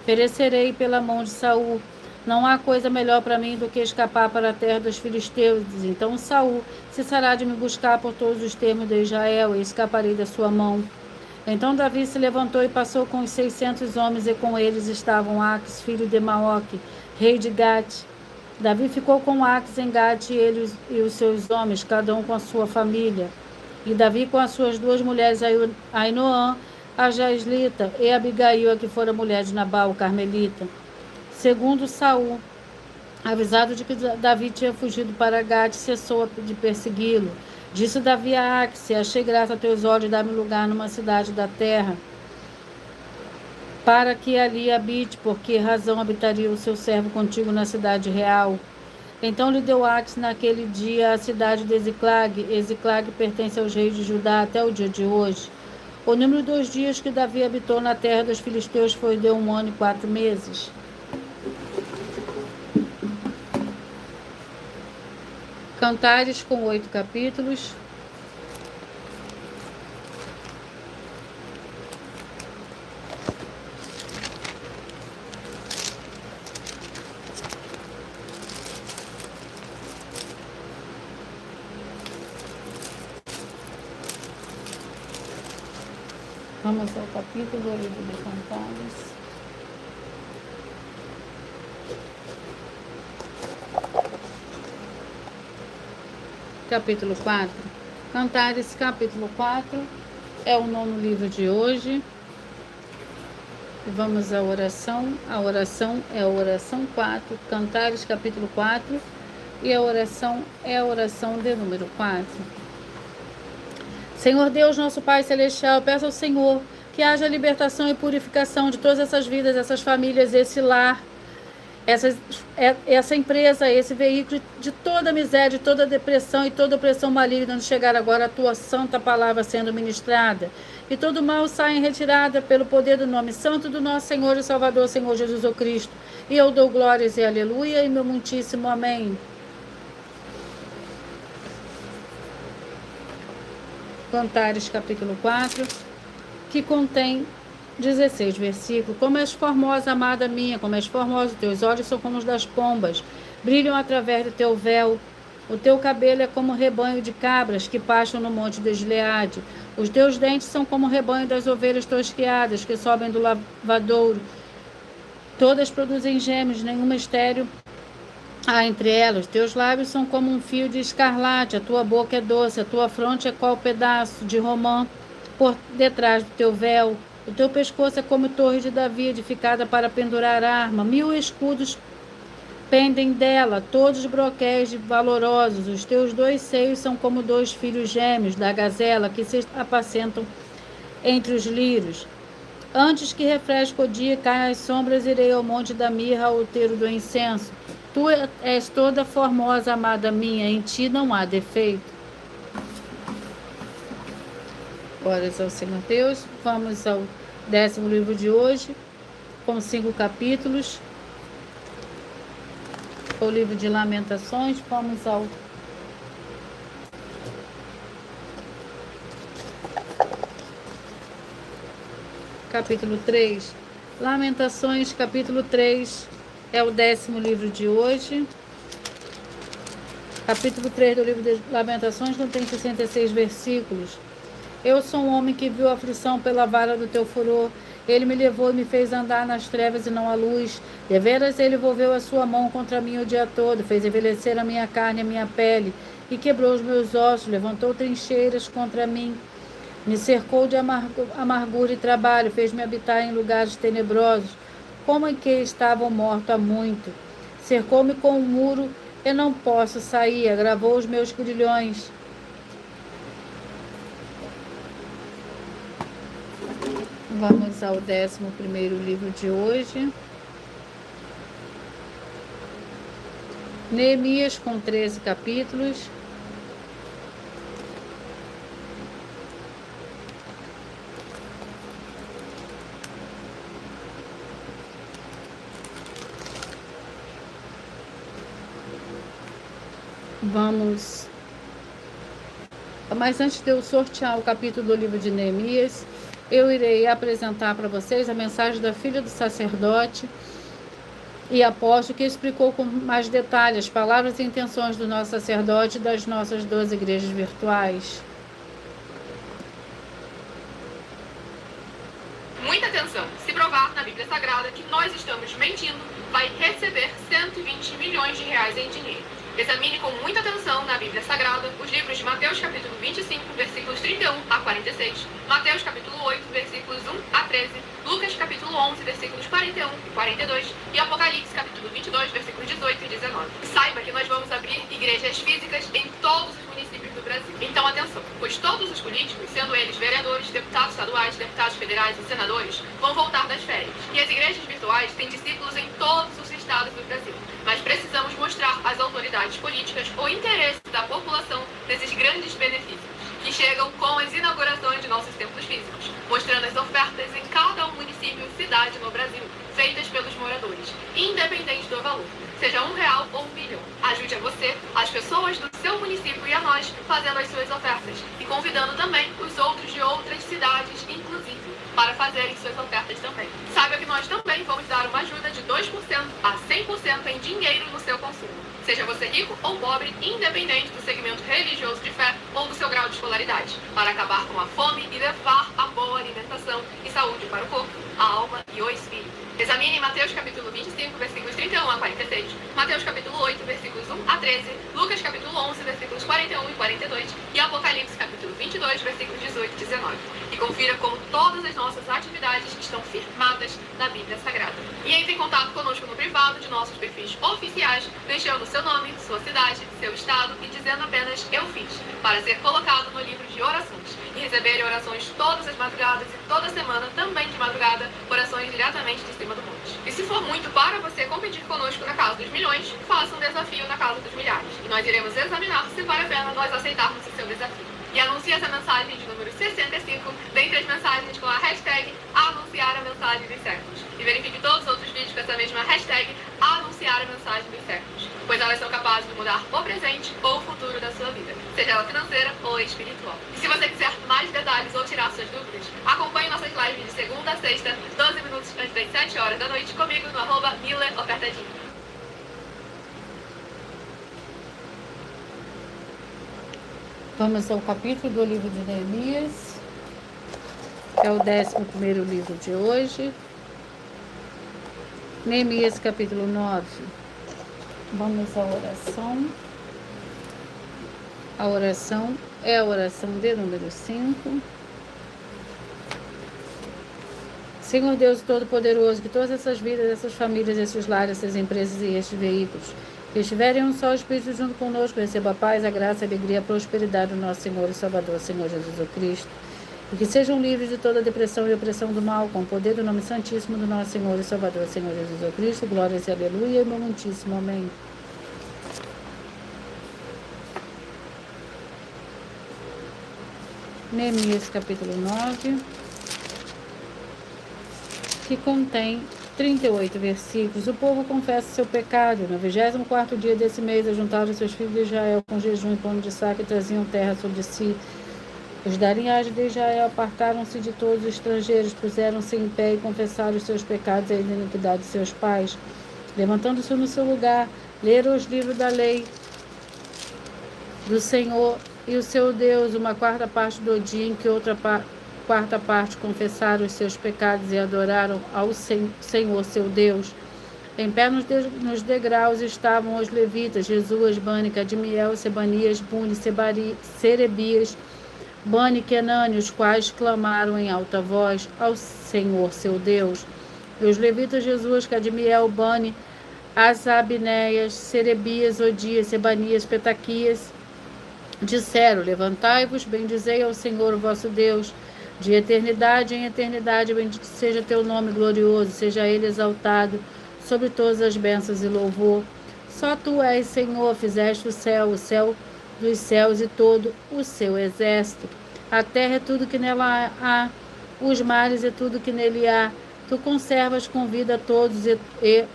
perecerei pela mão de Saul. Não há coisa melhor para mim do que escapar para a terra dos filisteus. Então Saul cessará de me buscar por todos os termos de Israel, e escaparei da sua mão. Então Davi se levantou e passou com os 600 homens, e com eles estavam Aques, filho de Maoque, rei de Gate. Davi ficou com Aques em Gate, ele e os seus homens, cada um com a sua família. E Davi com as suas 2 mulheres, Ainoã, a Jazlita, e Abigail, a que fora mulher de Nabal, o carmelita. Segundo Saul, avisado de que Davi tinha fugido para Gate, cessou de persegui-lo. Disse Davi a Aques: achei graça a teus olhos, dá-me lugar numa cidade da terra, para que ali habite, por que razão habitaria o seu servo contigo na cidade real? Então lhe deu Aques naquele dia a cidade de Ziclag. E Ziclag pertence aos reis de Judá até o dia de hoje. O número dos dias que Davi habitou na terra dos filisteus foi de 1 ano e 4 meses. Cantares, com 8 capítulos. Vamos ao capítulo do livro de Cantares. Capítulo 4. Cantares, capítulo 4. É o 9º livro de hoje. E vamos à oração. A oração é a oração 4. Cantares, capítulo 4. E a oração é a oração de número 4. Senhor Deus, nosso Pai Celestial, peço ao Senhor que haja libertação e purificação de todas essas vidas, essas famílias, esse lar, essa empresa, esse veículo, de toda miséria, de toda depressão e toda opressão maligna, onde chegar agora a Tua santa palavra sendo ministrada. E todo mal saia em retirada pelo poder do nome santo do nosso Senhor e Salvador, Senhor Jesus o Cristo. E eu dou glórias e aleluia, e meu muitíssimo amém. Cantares, capítulo 4, que contém 16 versículos. Como és formosa, amada minha, como és formosa, teus olhos são como os das pombas, brilham através do teu véu. O teu cabelo é como rebanho de cabras que pastam no monte de Gileade. Os teus dentes são como o rebanho das ovelhas tosquiadas que sobem do lavadouro. Todas produzem gêmeos, nenhuma estéril Há entre elas, teus lábios são como um fio de escarlate, a tua boca é doce, a tua fronte é qual pedaço de romã por detrás do teu véu. O teu pescoço é como torre de Davi, edificada para pendurar arma. 1000 escudos pendem dela, todos broquéis valorosos. Os teus 2 seios são como 2 filhos gêmeos da gazela que se apacentam entre os lírios. Antes que refresque o dia e caia as sombras, irei ao monte da mirra, ao outeiro do incenso. Tu és toda formosa, amada minha, em ti não há defeito. Glórias ao Senhor Deus. Vamos ao 10º livro de hoje, com 5 capítulos. O livro de Lamentações. Vamos ao capítulo 3. Lamentações, capítulo 3, é o 10º livro de hoje. Capítulo 3 do livro de Lamentações contém 66 versículos. Eu sou um homem que viu a aflição pela vara do teu furor. Ele me levou e me fez andar nas trevas e não à luz. Deveras ele volveu a sua mão contra mim o dia todo, fez envelhecer a minha carne e a minha pele, e quebrou os meus ossos, levantou trincheiras contra mim. Me cercou de amargura e trabalho, fez-me habitar em lugares tenebrosos, como em que estava morto há muito. Cercou-me com um muro e não posso sair, agravou os meus grilhões. Vamos ao 11º livro de hoje. Neemias, com 13 capítulos. Vamos. Mas antes de eu sortear o capítulo do livro de Neemias, eu irei apresentar para vocês a mensagem da filha do sacerdote e apóstolo, que explicou com mais detalhes as palavras e intenções do nosso sacerdote e das nossas 12 igrejas virtuais. Muita atenção! Se provar na Bíblia Sagrada que nós estamos mentindo, vai receber 120 milhões de reais em dinheiro. Examine com muita atenção na Bíblia Sagrada os livros de Mateus capítulo 25, versículos 31 a 46, Mateus capítulo 8, versículos 1 a 13, Lucas capítulo 11, versículos 41 e 42 e Apocalipse capítulo 22, versículos 18 e 19. Saiba que nós vamos abrir igrejas físicas em todos os municípios do Brasil. Então atenção, pois todos os políticos, sendo eles vereadores, deputados estaduais, deputados federais e senadores, vão voltar das férias. E as igrejas virtuais têm discípulos em todos os estados do Brasil. Mas precisamos mostrar às autoridades políticas o interesse da população nesses grandes benefícios, que chegam com as inaugurações de nossos templos físicos, mostrando as ofertas em cada município e cidade no Brasil, feitas pelos moradores, independente do valor, seja R$1 ou R$1 bilhão. Ajude a você, as pessoas do seu município e a nós, fazendo as suas ofertas, e convidando também os outros de outras cidades, inclusive, para fazerem suas ofertas também. Saiba que nós também vamos dar uma ajuda de 2% a 100% em dinheiro no seu consumo. Seja você rico ou pobre, independente do segmento religioso de fé ou do seu grau de escolaridade, para acabar com a fome e levar a boa alimentação e saúde para o corpo, a alma e o espírito. Examine Mateus capítulo 25, versículos 31 a 46, Mateus capítulo 8, versículos 1 a 13, Lucas capítulo 11, versículos 41 e 42 e Apocalipse capítulo 22, versículos 18 e 19. E confira como todas as nossas atividades estão firmadas na Bíblia Sagrada. E entre em contato conosco no privado de nossos perfis oficiais, deixando seu nome, sua cidade, seu estado e dizendo apenas "eu fiz", para ser colocado no livro de orações e receber orações todas as madrugadas e toda semana, também de madrugada, orações diretamente de cima do monte. E se for muito para você competir conosco na Casa dos Milhões, faça um desafio na Casa dos Milhares. E nós iremos examinar se vale a pena nós aceitarmos o seu desafio. E anuncie essa mensagem de número 65, dentre as mensagens com a hashtag anunciar a mensagem dos séculos. E verifique todos os outros vídeos com essa mesma hashtag anunciar a mensagem dos séculos, pois elas são capazes de mudar o presente ou o futuro da sua vida, seja ela financeira ou espiritual. E se você quiser mais detalhes ou tirar suas dúvidas, acompanhe nossas lives de segunda a sexta, 12 minutos antes das 7 horas da noite, comigo no @MileOfertadinho. Vamos ao capítulo do livro de Neemias, é o 11º livro de hoje. Neemias, capítulo 9. Vamos à oração. A oração é a oração de número 5. Senhor Deus Todo-Poderoso, que todas essas vidas, essas famílias, esses lares, essas empresas e estes veículos que estiverem um só Espírito junto conosco, receba a paz, a graça, a alegria, a prosperidade do nosso Senhor e Salvador, Senhor Jesus Cristo. E que sejam livres de toda depressão e opressão do mal, com o poder do nome santíssimo do nosso Senhor e Salvador, Senhor Jesus Cristo. Glórias e aleluia, e muitíssimo amém. Neemias capítulo 9, que contém 38 versículos. O povo confessa seu pecado. No 24º dia desse mês, ajuntaram seus filhos de Israel com jejum e pano de saco e traziam terra sobre si. Os da linhagem de Israel apartaram-se de todos os estrangeiros, puseram-se em pé e confessaram os seus pecados e a iniquidade de seus pais. Levantando-se no seu lugar, leram os livros da lei do Senhor e o seu Deus, uma quarta parte do dia, em que outra quarta parte confessaram os seus pecados e adoraram ao Senhor seu Deus. Em pé nos degraus estavam os levitas, Jesuas, Bani, Cadmiel, Sebanias, Buni, Serebias, Bani e Kenani, os quais clamaram em alta voz ao Senhor seu Deus. E os levitas Jesuas, Cadmiel, Bani, Asabneias, Serebias, Odias, Sebanias, Petaquias, disseram: levantai-vos, bendizei ao Senhor vosso Deus, de eternidade em eternidade, bendito seja teu nome glorioso, seja ele exaltado sobre todas as bênçãos e louvor. Só tu és, Senhor, fizeste o céu dos céus e todo o seu exército. A terra é tudo que nela há, os mares é tudo que nele há. Tu conservas com vida a todos e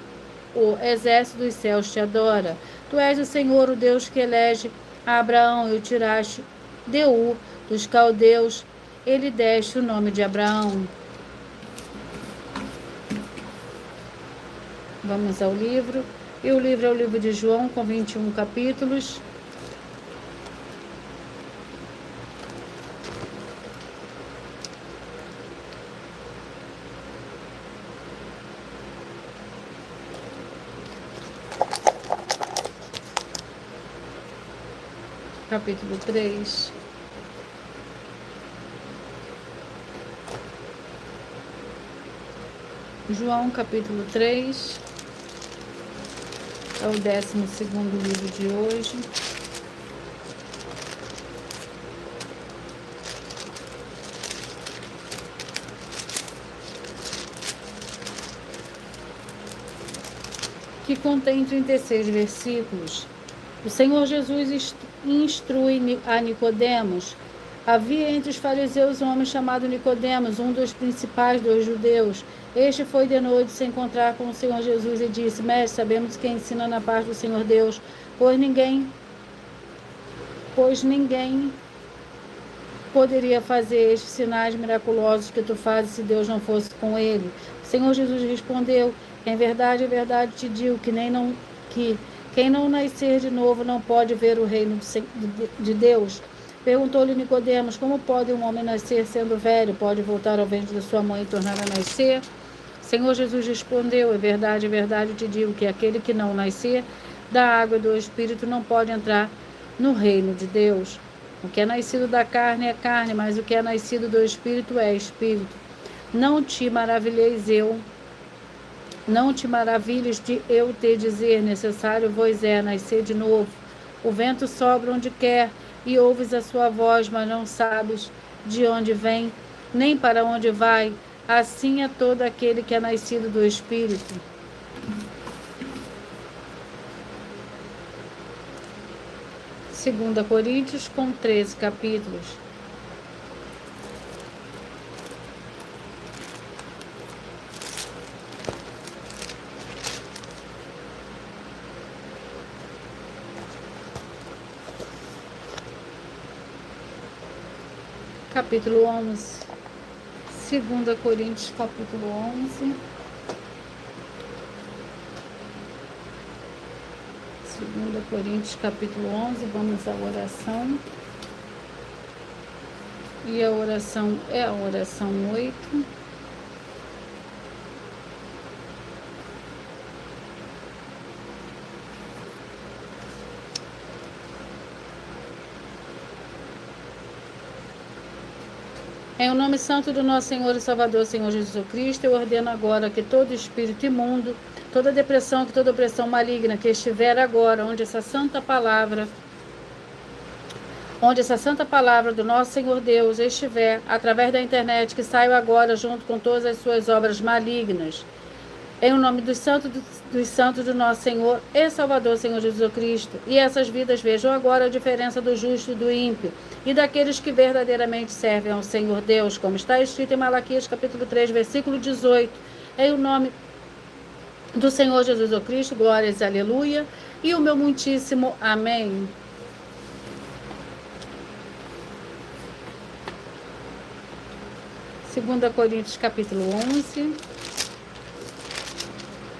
o exército dos céus te adora. Tu és o Senhor, o Deus que elege a Abraão e o tiraste de Ur dos caldeus, ele deste o nome de Abraão. Vamos ao livro. E o livro é o livro de João, com 21 capítulos. Capítulo 3. João, capítulo 3. É o 12º livro de hoje. Que contém 36 versículos. O Senhor Jesus instrui a Nicodemos. Havia entre os fariseus um homem chamado Nicodemos, um dos principais dos judeus. Este foi de noite se encontrar com o Senhor Jesus e disse: Mestre, sabemos que ensina na parte do Senhor Deus, pois ninguém poderia fazer estes sinais miraculosos que tu fazes se Deus não fosse com ele. O Senhor Jesus respondeu: em verdade te digo que quem não nascer de novo não pode ver o reino de Deus. Perguntou-lhe Nicodemos: como pode um homem nascer sendo velho? Pode voltar ao ventre da sua mãe e tornar a nascer? O Senhor Jesus respondeu: em verdade te digo que aquele que não nascer da água e do Espírito não pode entrar no reino de Deus. O que é nascido da carne é carne, mas o que é nascido do Espírito é Espírito. Não te maravilhes de eu te dizer: necessário vos é nascer de novo. O vento sopra onde quer e ouves a sua voz, mas não sabes de onde vem, nem para onde vai. Assim é todo aquele que é nascido do Espírito. Segunda Coríntios, com 13 capítulos. Capítulo 11. 2 Coríntios, capítulo 11. 2 Coríntios, capítulo 11. Vamos à oração. E a oração é a oração 8. Em o nome santo do nosso Senhor e Salvador, Senhor Jesus Cristo, eu ordeno agora que todo espírito imundo, toda depressão, que toda opressão maligna que estiver agora, onde essa santa palavra do nosso Senhor Deus estiver, através da internet, que saia agora junto com todas as suas obras malignas. Em o nome dos santos do nosso Senhor e Salvador, Senhor Jesus Cristo, e essas vidas vejam agora a diferença do justo e do ímpio, e daqueles que verdadeiramente servem ao Senhor Deus, como está escrito em Malaquias capítulo 3, versículo 18. Em o nome do Senhor Jesus Cristo, glórias, aleluia, e o meu muitíssimo amém. Segunda Coríntios capítulo 11,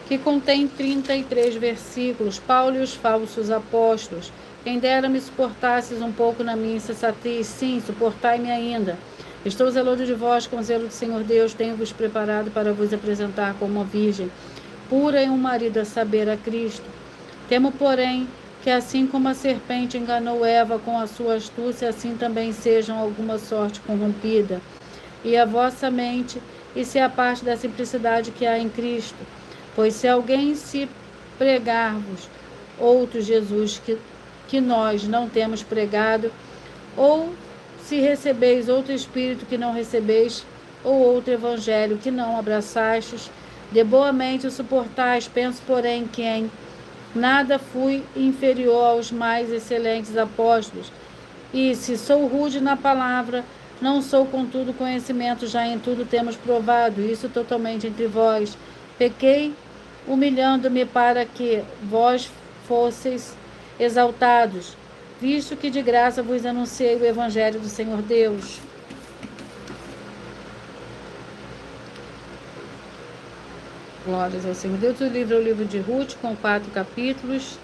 que contém 33 versículos. Paulo e os falsos apóstolos. Quem dera me suportasses um pouco na minha insensatez, sim, suportai-me ainda. Estou zeloso de vós com o zelo do Senhor Deus, tenho-vos preparado para vos apresentar como uma virgem pura e um marido, a saber, a Cristo. Temo, porém, que assim como a serpente enganou Eva com a sua astúcia, assim também sejam alguma sorte corrompida. E a vossa mente, e se a parte da simplicidade que há em Cristo. Pois se alguém se pregar-vos outro Jesus que nós não temos pregado, ou se recebeis outro Espírito que não recebeis, ou outro Evangelho que não abraçastes, de boa mente o suportais, penso, porém, que em nada fui inferior aos mais excelentes apóstolos. E se sou rude na palavra, não sou contudo conhecimento, já em tudo temos provado, isso totalmente entre vós. Pequei, humilhando-me para que vós fosseis exaltados, visto que de graça vos anunciei o Evangelho do Senhor Deus. Glórias ao Senhor Deus. O livro é o livro de Ruth, com 4 capítulos.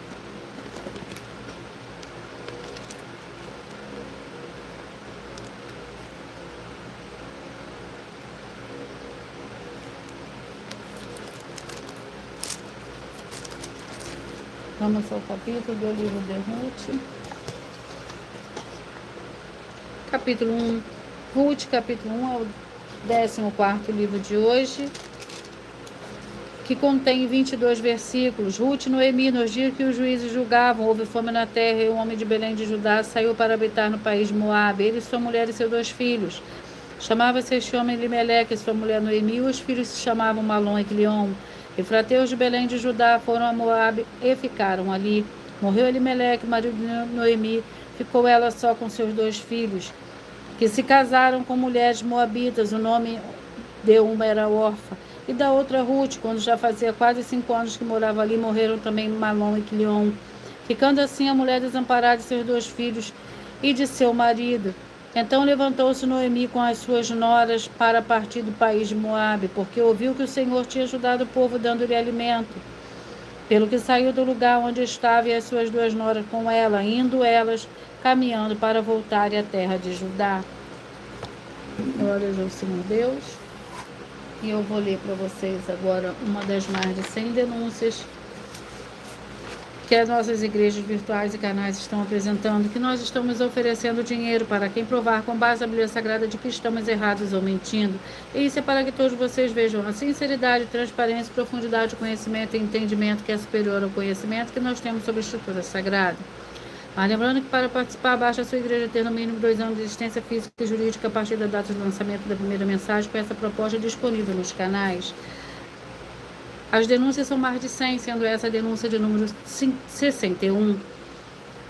Vamos ao capítulo do livro de Ruth. Capítulo 1. Ruth, capítulo 1 é o 14º livro de hoje, que contém 22 versículos. Ruth e Noemi, nos dias que os juízes julgavam, houve fome na terra, e o homem de Belém de Judá saiu para habitar no país de Moabe, ele, sua mulher e seus 2 filhos. Chamava-se este homem Elimeleque, e sua mulher Noemi, e os filhos se chamavam Malom e Quilion. Efrateus de Belém de Judá foram a Moabe e ficaram ali. Morreu Elimeleque, marido de Noemi, ficou ela só com seus 2 filhos, que se casaram com mulheres moabitas. O nome de uma era Orfa, e da outra Ruth. Quando já fazia quase 5 anos que morava ali, morreram também Malom e Quilion. Ficando assim a mulher desamparada de seus 2 filhos e de seu marido. Então levantou-se Noemi com as suas noras para partir do país de Moabe, porque ouviu que o Senhor tinha ajudado o povo, dando-lhe alimento. Pelo que saiu do lugar onde estava e as suas 2 noras com ela, indo elas caminhando para voltarem à terra de Judá. Glórias ao Senhor Deus. E eu vou ler para vocês agora uma das mais de 100 denúncias que as nossas igrejas virtuais e canais estão apresentando, que nós estamos oferecendo dinheiro para quem provar com base na Bíblia Sagrada de que estamos errados ou mentindo. E isso é para que todos vocês vejam a sinceridade, transparência, profundidade, conhecimento e entendimento que é superior ao conhecimento que nós temos sobre a Escritura Sagrada. Mas lembrando que para participar, basta a sua igreja ter no mínimo 2 anos de existência física e jurídica a partir da data do lançamento da primeira mensagem, com essa proposta disponível nos canais. As denúncias são mais de 100, sendo essa a denúncia de número 61.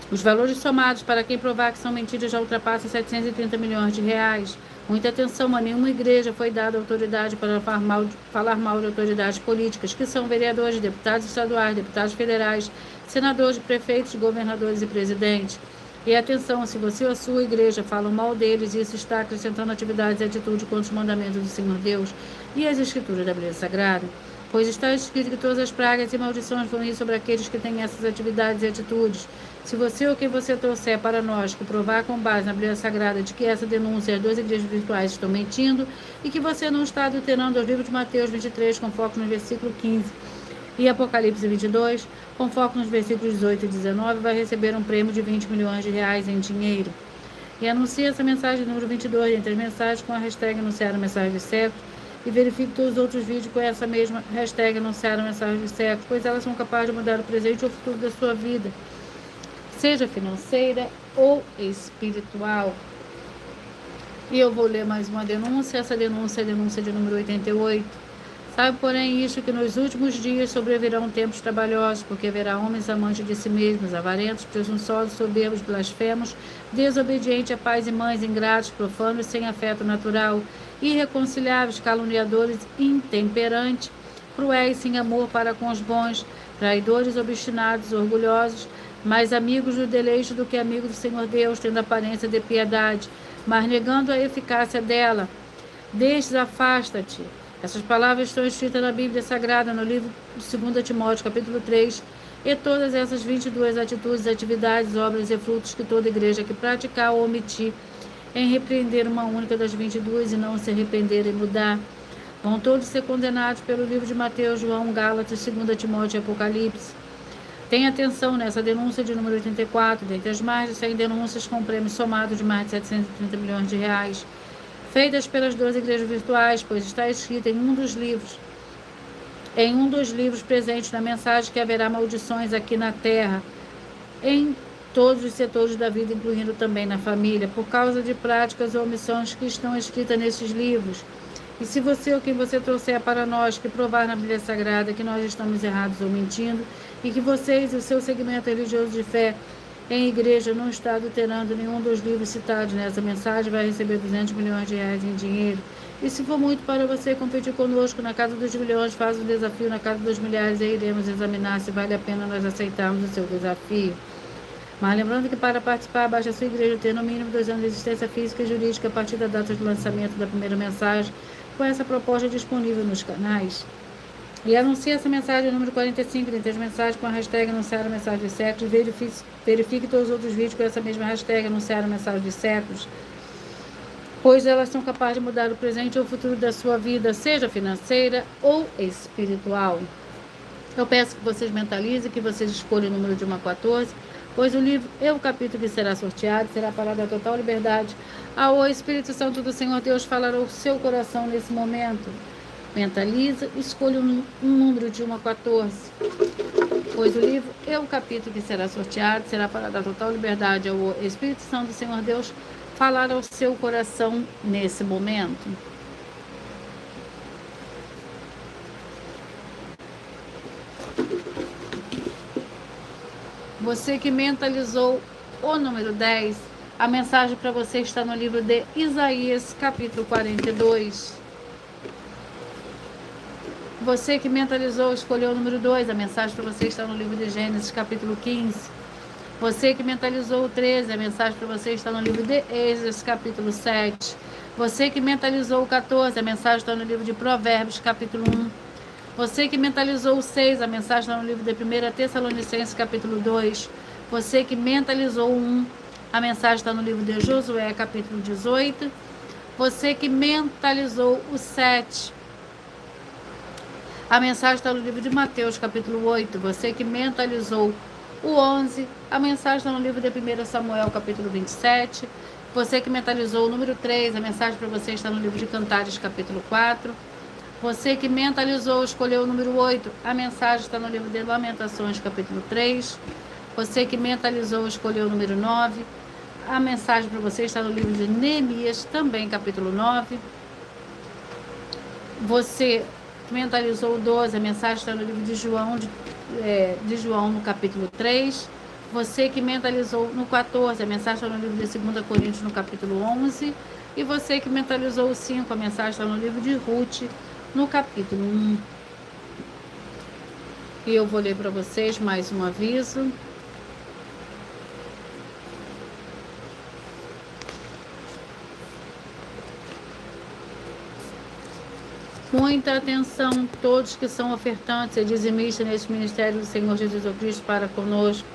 Os valores somados para quem provar que são mentiras já ultrapassam 730 milhões de reais. Muita atenção, a nenhuma igreja foi dada autoridade para falar mal de autoridades políticas, que são vereadores, deputados estaduais, deputados federais, senadores, prefeitos, governadores e presidentes. E atenção, se você ou a sua igreja falam mal deles, isso está acrescentando atividades e atitude contra os mandamentos do Senhor Deus e as Escrituras da Bíblia Sagrada. Pois está escrito que todas as pragas e maldições vão ir sobre aqueles que têm essas atividades e atitudes. Se você ou quem você trouxer para nós que provar com base na Bíblia Sagrada de que essa denúncia e as 2 igrejas virtuais estão mentindo e que você não está adulterando os livros de Mateus 23 com foco no versículo 15 e Apocalipse 22 com foco nos versículos 18 e 19, vai receber um prêmio de 20 milhões de reais em dinheiro. E anuncie essa mensagem número 22 entre as mensagens com a hashtag anunciar a mensagem de séculos e verifique todos os outros vídeos com essa mesma hashtag anunciar a mensagem de séculos, pois elas são capazes de mudar o presente ou o futuro da sua vida, seja financeira ou espiritual. E eu vou ler mais uma denúncia. Essa denúncia é a denúncia de número 88. Sabe, porém, isto, que nos últimos dias sobrevirão tempos trabalhosos, porque haverá homens amantes de si mesmos, avarentos, presunçosos, soberbos, blasfemos, desobedientes a pais e mães, ingratos, profanos, sem afeto natural, irreconciliáveis, caluniadores, intemperantes, cruéis, sem amor para com os bons, traidores, obstinados, orgulhosos, mais amigos do deleite do que amigos do Senhor Deus, tendo aparência de piedade, mas negando a eficácia dela. Destes afasta-te. Essas palavras estão escritas na Bíblia Sagrada, no livro de 2 Timóteo, capítulo 3, e todas essas 22 atitudes, atividades, obras e frutos que toda igreja que praticar ou omitir em repreender uma única das 22 e não se arrepender e mudar, vão todos ser condenados pelo livro de Mateus, João, Gálatas, 2 Timóteo e Apocalipse. Tenha atenção nessa denúncia de número 84, dentre as mais de 100 denúncias com prêmio somado de mais de 730 milhões de reais, feitas pelas 12 igrejas virtuais, pois está escrito em um dos livros presentes na mensagem que haverá maldições aqui na terra, em todos os setores da vida, incluindo também na família, por causa de práticas ou omissões que estão escritas nesses livros. E se você ou quem você trouxer para nós que provar na Bíblia Sagrada que nós estamos errados ou mentindo, e que vocês e o seu segmento religioso de fé em igreja não está adulterando nenhum dos livros citados nessa mensagem, vai receber 200 milhões de reais em dinheiro. E se for muito para você competir conosco na casa dos milhões, faz um desafio na casa dos milhares e iremos examinar se vale a pena nós aceitarmos o seu desafio. Mas lembrando que para participar, basta a sua igreja ter no mínimo 2 anos de existência física e jurídica a partir da data de lançamento da primeira mensagem, com essa proposta disponível nos canais. E anuncie essa mensagem número 45, dentre as mensagens com a hashtag anunciar a mensagem de séculos, verifique todos os outros vídeos com essa mesma hashtag anunciar a mensagem de séculos, pois elas são capazes de mudar o presente ou o futuro da sua vida, seja financeira ou espiritual. Eu peço que vocês mentalizem, que vocês escolham o número de 1 a 14, pois o livro e o capítulo que será sorteado será para dar total liberdade ao Espírito Santo do Senhor Deus falar ao seu coração nesse momento. Mentaliza, escolha um número de 1 a 14, pois o livro e o capítulo que será sorteado será para dar total liberdade ao Espírito Santo do Senhor Deus falar ao seu coração nesse momento. Você que mentalizou o número 10, a mensagem para você está no livro de Isaías, capítulo 42. Você que mentalizou, escolheu o número 2, a mensagem para você está no livro de Gênesis, capítulo 15. Você que mentalizou o 13, a mensagem para você está no livro de Êxodo, capítulo 7. Você que mentalizou o 14, a mensagem está no livro de Provérbios, capítulo 1. Você que mentalizou o 6, a mensagem está no livro de 1 Tessalonicenses, capítulo 2. Você que mentalizou o 1, a mensagem está no livro de Josué, capítulo 18. Você que mentalizou o 7, a mensagem está no livro de Mateus, capítulo 8. Você que mentalizou o 11, a mensagem está no livro de 1 Samuel, capítulo 27. Você que mentalizou o número 3, a mensagem para você está no livro de Cantares, capítulo 4. Você que mentalizou, escolheu o número 8, a mensagem está no livro de Lamentações, capítulo 3. Você que mentalizou, escolheu o número 9, a mensagem para você está no livro de Neemias, também capítulo 9. Você que mentalizou o 12, a mensagem está no livro de João, no capítulo 3. Você que mentalizou no 14, a mensagem está no livro de 2 Coríntios, no capítulo 11. E você que mentalizou o 5, a mensagem está no livro de Ruth, no capítulo 1. E eu vou ler para vocês mais um aviso. Muita atenção, todos que são ofertantes e dizimistas neste ministério do Senhor Jesus Cristo para conosco,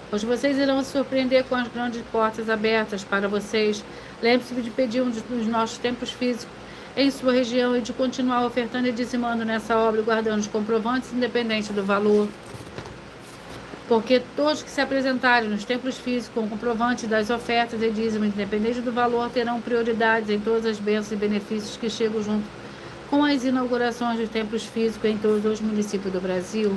pois vocês irão se surpreender com as grandes portas abertas para vocês. Lembre-se de pedir um dos nossos templos físicos em sua região e de continuar ofertando e dizimando nessa obra, guardando os comprovantes independente do valor. Porque todos que se apresentarem nos templos físicos com comprovante das ofertas e dízimos, independente do valor, terão prioridades em todas as bênçãos e benefícios que chegam junto com as inaugurações dos templos físicos em todos os municípios do Brasil.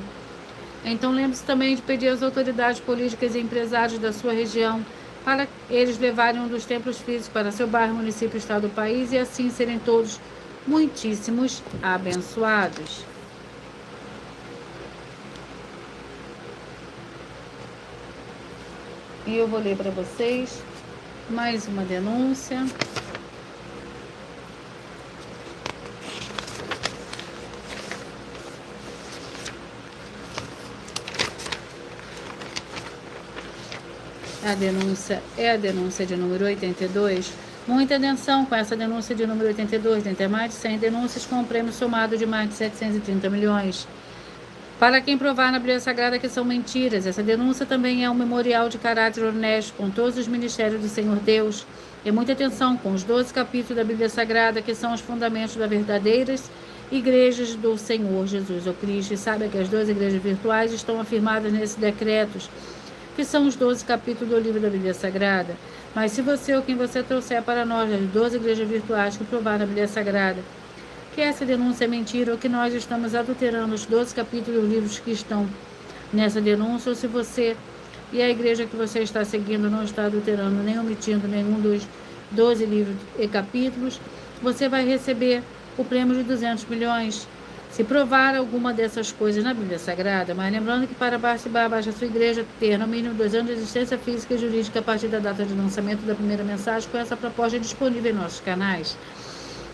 Então lembre-se também de pedir às autoridades políticas e empresários da sua região para eles levarem um dos templos físicos para seu bairro, município, estado do país e assim serem todos muitíssimos abençoados. E eu vou ler para vocês mais uma denúncia. A denúncia é a denúncia de número 82. Muita atenção com essa denúncia de número 82. Tem até mais de 100 denúncias com um prêmio somado de mais de 730 milhões. Para quem provar na Bíblia Sagrada que são mentiras, essa denúncia também é um memorial de caráter honesto com todos os ministérios do Senhor Deus. E muita atenção com os 12 capítulos da Bíblia Sagrada, que são os fundamentos das verdadeiras igrejas do Senhor Jesus o Cristo. E saiba que as 12 igrejas virtuais estão afirmadas nesses decretos, que são os 12 capítulos do livro da Bíblia Sagrada. Mas se você ou quem você trouxer para nós as 12 igrejas virtuais que provar na Bíblia Sagrada que essa denúncia é mentira ou que nós estamos adulterando os 12 capítulos dos livros que estão nessa denúncia, ou se você e a igreja que você está seguindo não está adulterando nem omitindo nenhum dos 12 livros e capítulos, você vai receber o prêmio de 200 milhões. Se provar alguma dessas coisas na Bíblia Sagrada, mas lembrando que para participar, basta a sua igreja ter no mínimo 2 anos de existência física e jurídica a partir da data de lançamento da primeira mensagem, com essa proposta disponível em nossos canais.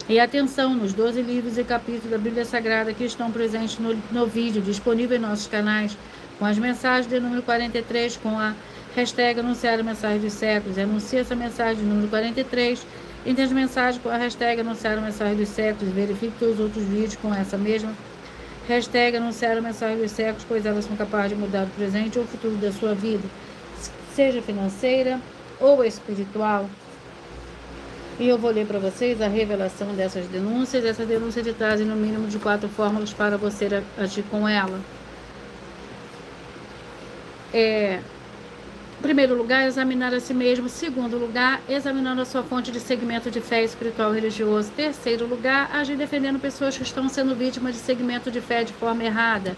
E atenção nos 12 livros e capítulos da Bíblia Sagrada que estão presentes no vídeo disponível em nossos canais, com as mensagens de número 43, com a hashtag anunciar a mensagem dos séculos. Anuncie essa mensagem de número 43, entre as mensagens com a hashtag anunciar a mensagem dos séculos. Verifique todos os outros vídeos com essa mesma hashtag anunciar a mensagem dos séculos, pois elas são capazes de mudar o presente ou o futuro da sua vida, seja financeira ou espiritual. E eu vou ler para vocês a revelação dessas denúncias. Essa denúncia te traz no mínimo de 4 fórmulas para você agir com ela. Em primeiro lugar, examinar a si mesmo. Segundo lugar, examinando a sua fonte de segmento de fé espiritual e religioso. Terceiro lugar, agir defendendo pessoas que estão sendo vítimas de segmento de fé de forma errada.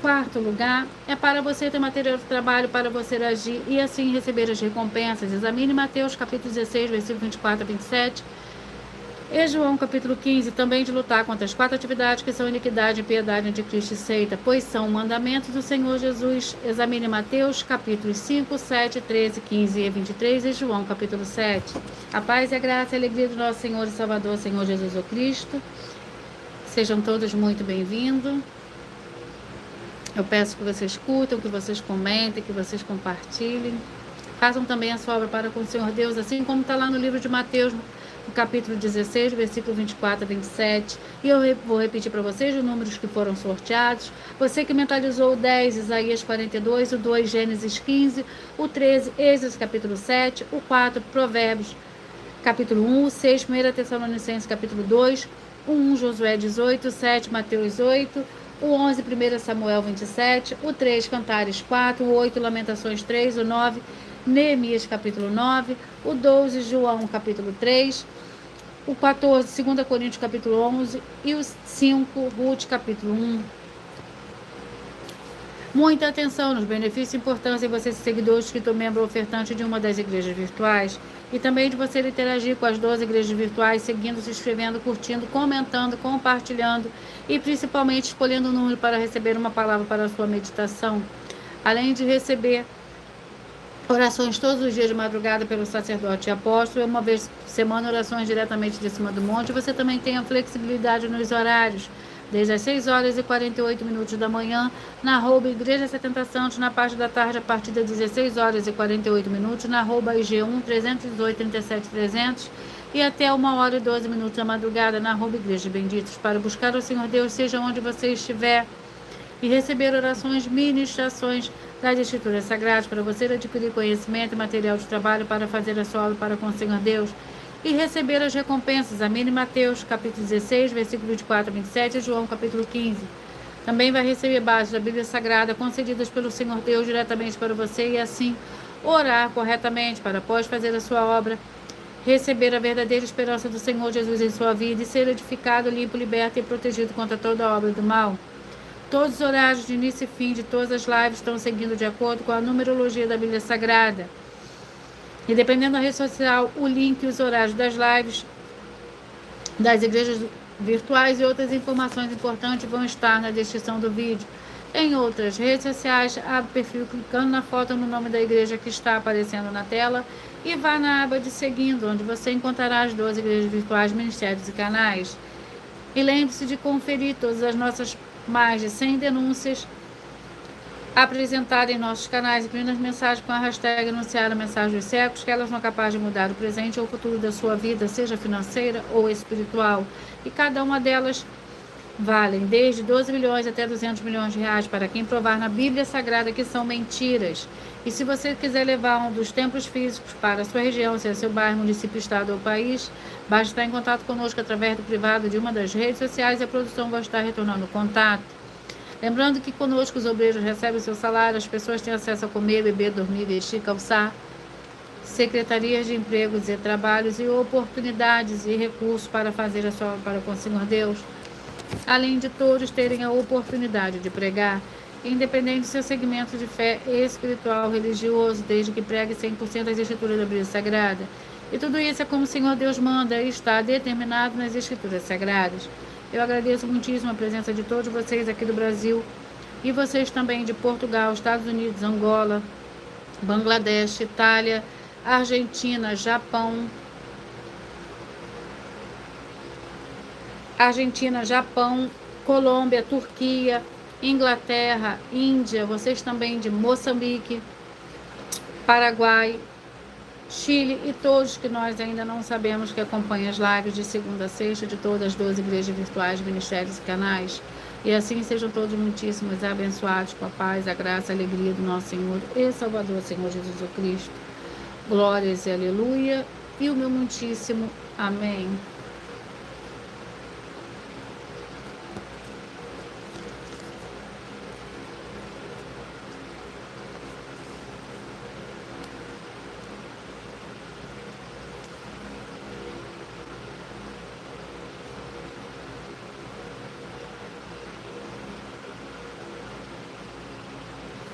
Quarto lugar, é para você ter material de trabalho para você agir e assim receber as recompensas. Examine Mateus capítulo 16, versículo 24 a 27 e João capítulo 15, também de lutar contra as 4 atividades que são iniquidade, impiedade, anticristo e seita, pois são mandamentos do Senhor Jesus. Examine Mateus capítulos 5, 7, 13, 15 e 23 e João capítulo 7. A paz e a graça e a alegria do nosso Senhor e Salvador, Senhor Jesus o Cristo. Sejam todos muito bem-vindos. Eu peço que vocês curtam, que vocês comentem, que vocês compartilhem. Façam também a sua obra para com o Senhor Deus, assim como está lá no livro de Mateus, no capítulo 16, versículo 24 a 27. E eu vou repetir para vocês os números que foram sorteados. Você que mentalizou o 10, Isaías 42, o 2, Gênesis 15, o 13, Êxodo capítulo 7, o 4, Provérbios capítulo 1, o 6, 1 Tessalonicenses capítulo 2, o 1, Josué 18, o 7, Mateus 8, o 11, 1 Samuel 27, o 3, Cantares 4, o 8, Lamentações 3, o 9, Neemias capítulo 9, o 12, João capítulo 3, o 14, 2 Coríntios capítulo 11 e o 5, Ruth capítulo 1. Muita atenção nos benefícios e importância de você ser seguidor inscrito membro ofertante de uma das igrejas virtuais e também de você interagir com as 12 igrejas virtuais, seguindo, se inscrevendo, curtindo, comentando, compartilhando e principalmente escolhendo um número para receber uma palavra para a sua meditação. Além de receber orações todos os dias de madrugada pelo sacerdote e apóstolo, uma vez por semana orações diretamente de cima do monte, você também tem a flexibilidade nos horários, desde as 6 horas e 48 minutos da manhã, na arroba Igreja 70 Santos, na parte da tarde, a partir das 16 horas e 48 minutos, na arroba IG1 318 37 300 e até 1 hora e 12 minutos da madrugada, na arroba Igreja Benditos, para buscar o Senhor Deus, seja onde você estiver, e receber orações, ministrações das Escrituras Sagradas, para você adquirir conhecimento e material de trabalho para fazer a sua obra para com o Senhor Deus, e receber as recompensas. Amém. Mateus capítulo 16, versículo 24 a 27 e João capítulo 15. Também vai receber bases da Bíblia Sagrada concedidas pelo Senhor Deus diretamente para você e assim orar corretamente para, após fazer a sua obra, receber a verdadeira esperança do Senhor Jesus em sua vida e ser edificado, limpo, liberto e protegido contra toda a obra do mal. Todos os horários de início e fim de todas as lives estão seguindo de acordo com a numerologia da Bíblia Sagrada. E dependendo da rede social, o link e os horários das lives, das igrejas virtuais e outras informações importantes vão estar na descrição do vídeo. Em outras redes sociais, abre o perfil clicando na foto no nome da igreja que está aparecendo na tela e vá na aba de seguindo, onde você encontrará as 12 igrejas virtuais, ministérios e canais. E lembre-se de conferir todas as nossas mais de 100 denúncias apresentadas em nossos canais, incluindo as mensagens com a hashtag anunciar a mensagem dos séculos, que elas são capazes de mudar o presente ou o futuro da sua vida, seja financeira ou espiritual. E cada uma delas valem desde 12 milhões até 200 milhões de reais para quem provar na Bíblia Sagrada que são mentiras. E se você quiser levar um dos templos físicos para a sua região, seja seu bairro, município, estado ou país, basta estar em contato conosco através do privado de uma das redes sociais e a produção vai estar retornando o contato. Lembrando que conosco os obreiros recebem seu salário, as pessoas têm acesso a comer, beber, dormir, vestir, calçar, secretarias de empregos e trabalhos e oportunidades e recursos para fazer a sua obra para com o Senhor Deus. Além de todos terem a oportunidade de pregar, independente do seu segmento de fé espiritual ou religioso, desde que pregue 100% das escrituras da Bíblia Sagrada. E tudo isso é como o Senhor Deus manda e está determinado nas escrituras sagradas. Eu agradeço muitíssimo a presença de todos vocês aqui do Brasil e vocês também de Portugal, Estados Unidos, Angola, Bangladesh, Itália, Argentina, Japão, Colômbia, Turquia, Inglaterra, Índia, vocês também de Moçambique, Paraguai, Chile e todos que nós ainda não sabemos que acompanham as lives de segunda a sexta de todas as 12 igrejas virtuais, ministérios e canais. E assim sejam todos muitíssimos abençoados com a paz, a graça, a alegria do nosso Senhor e Salvador, Senhor Jesus Cristo. Glórias e aleluia. E o meu muitíssimo amém.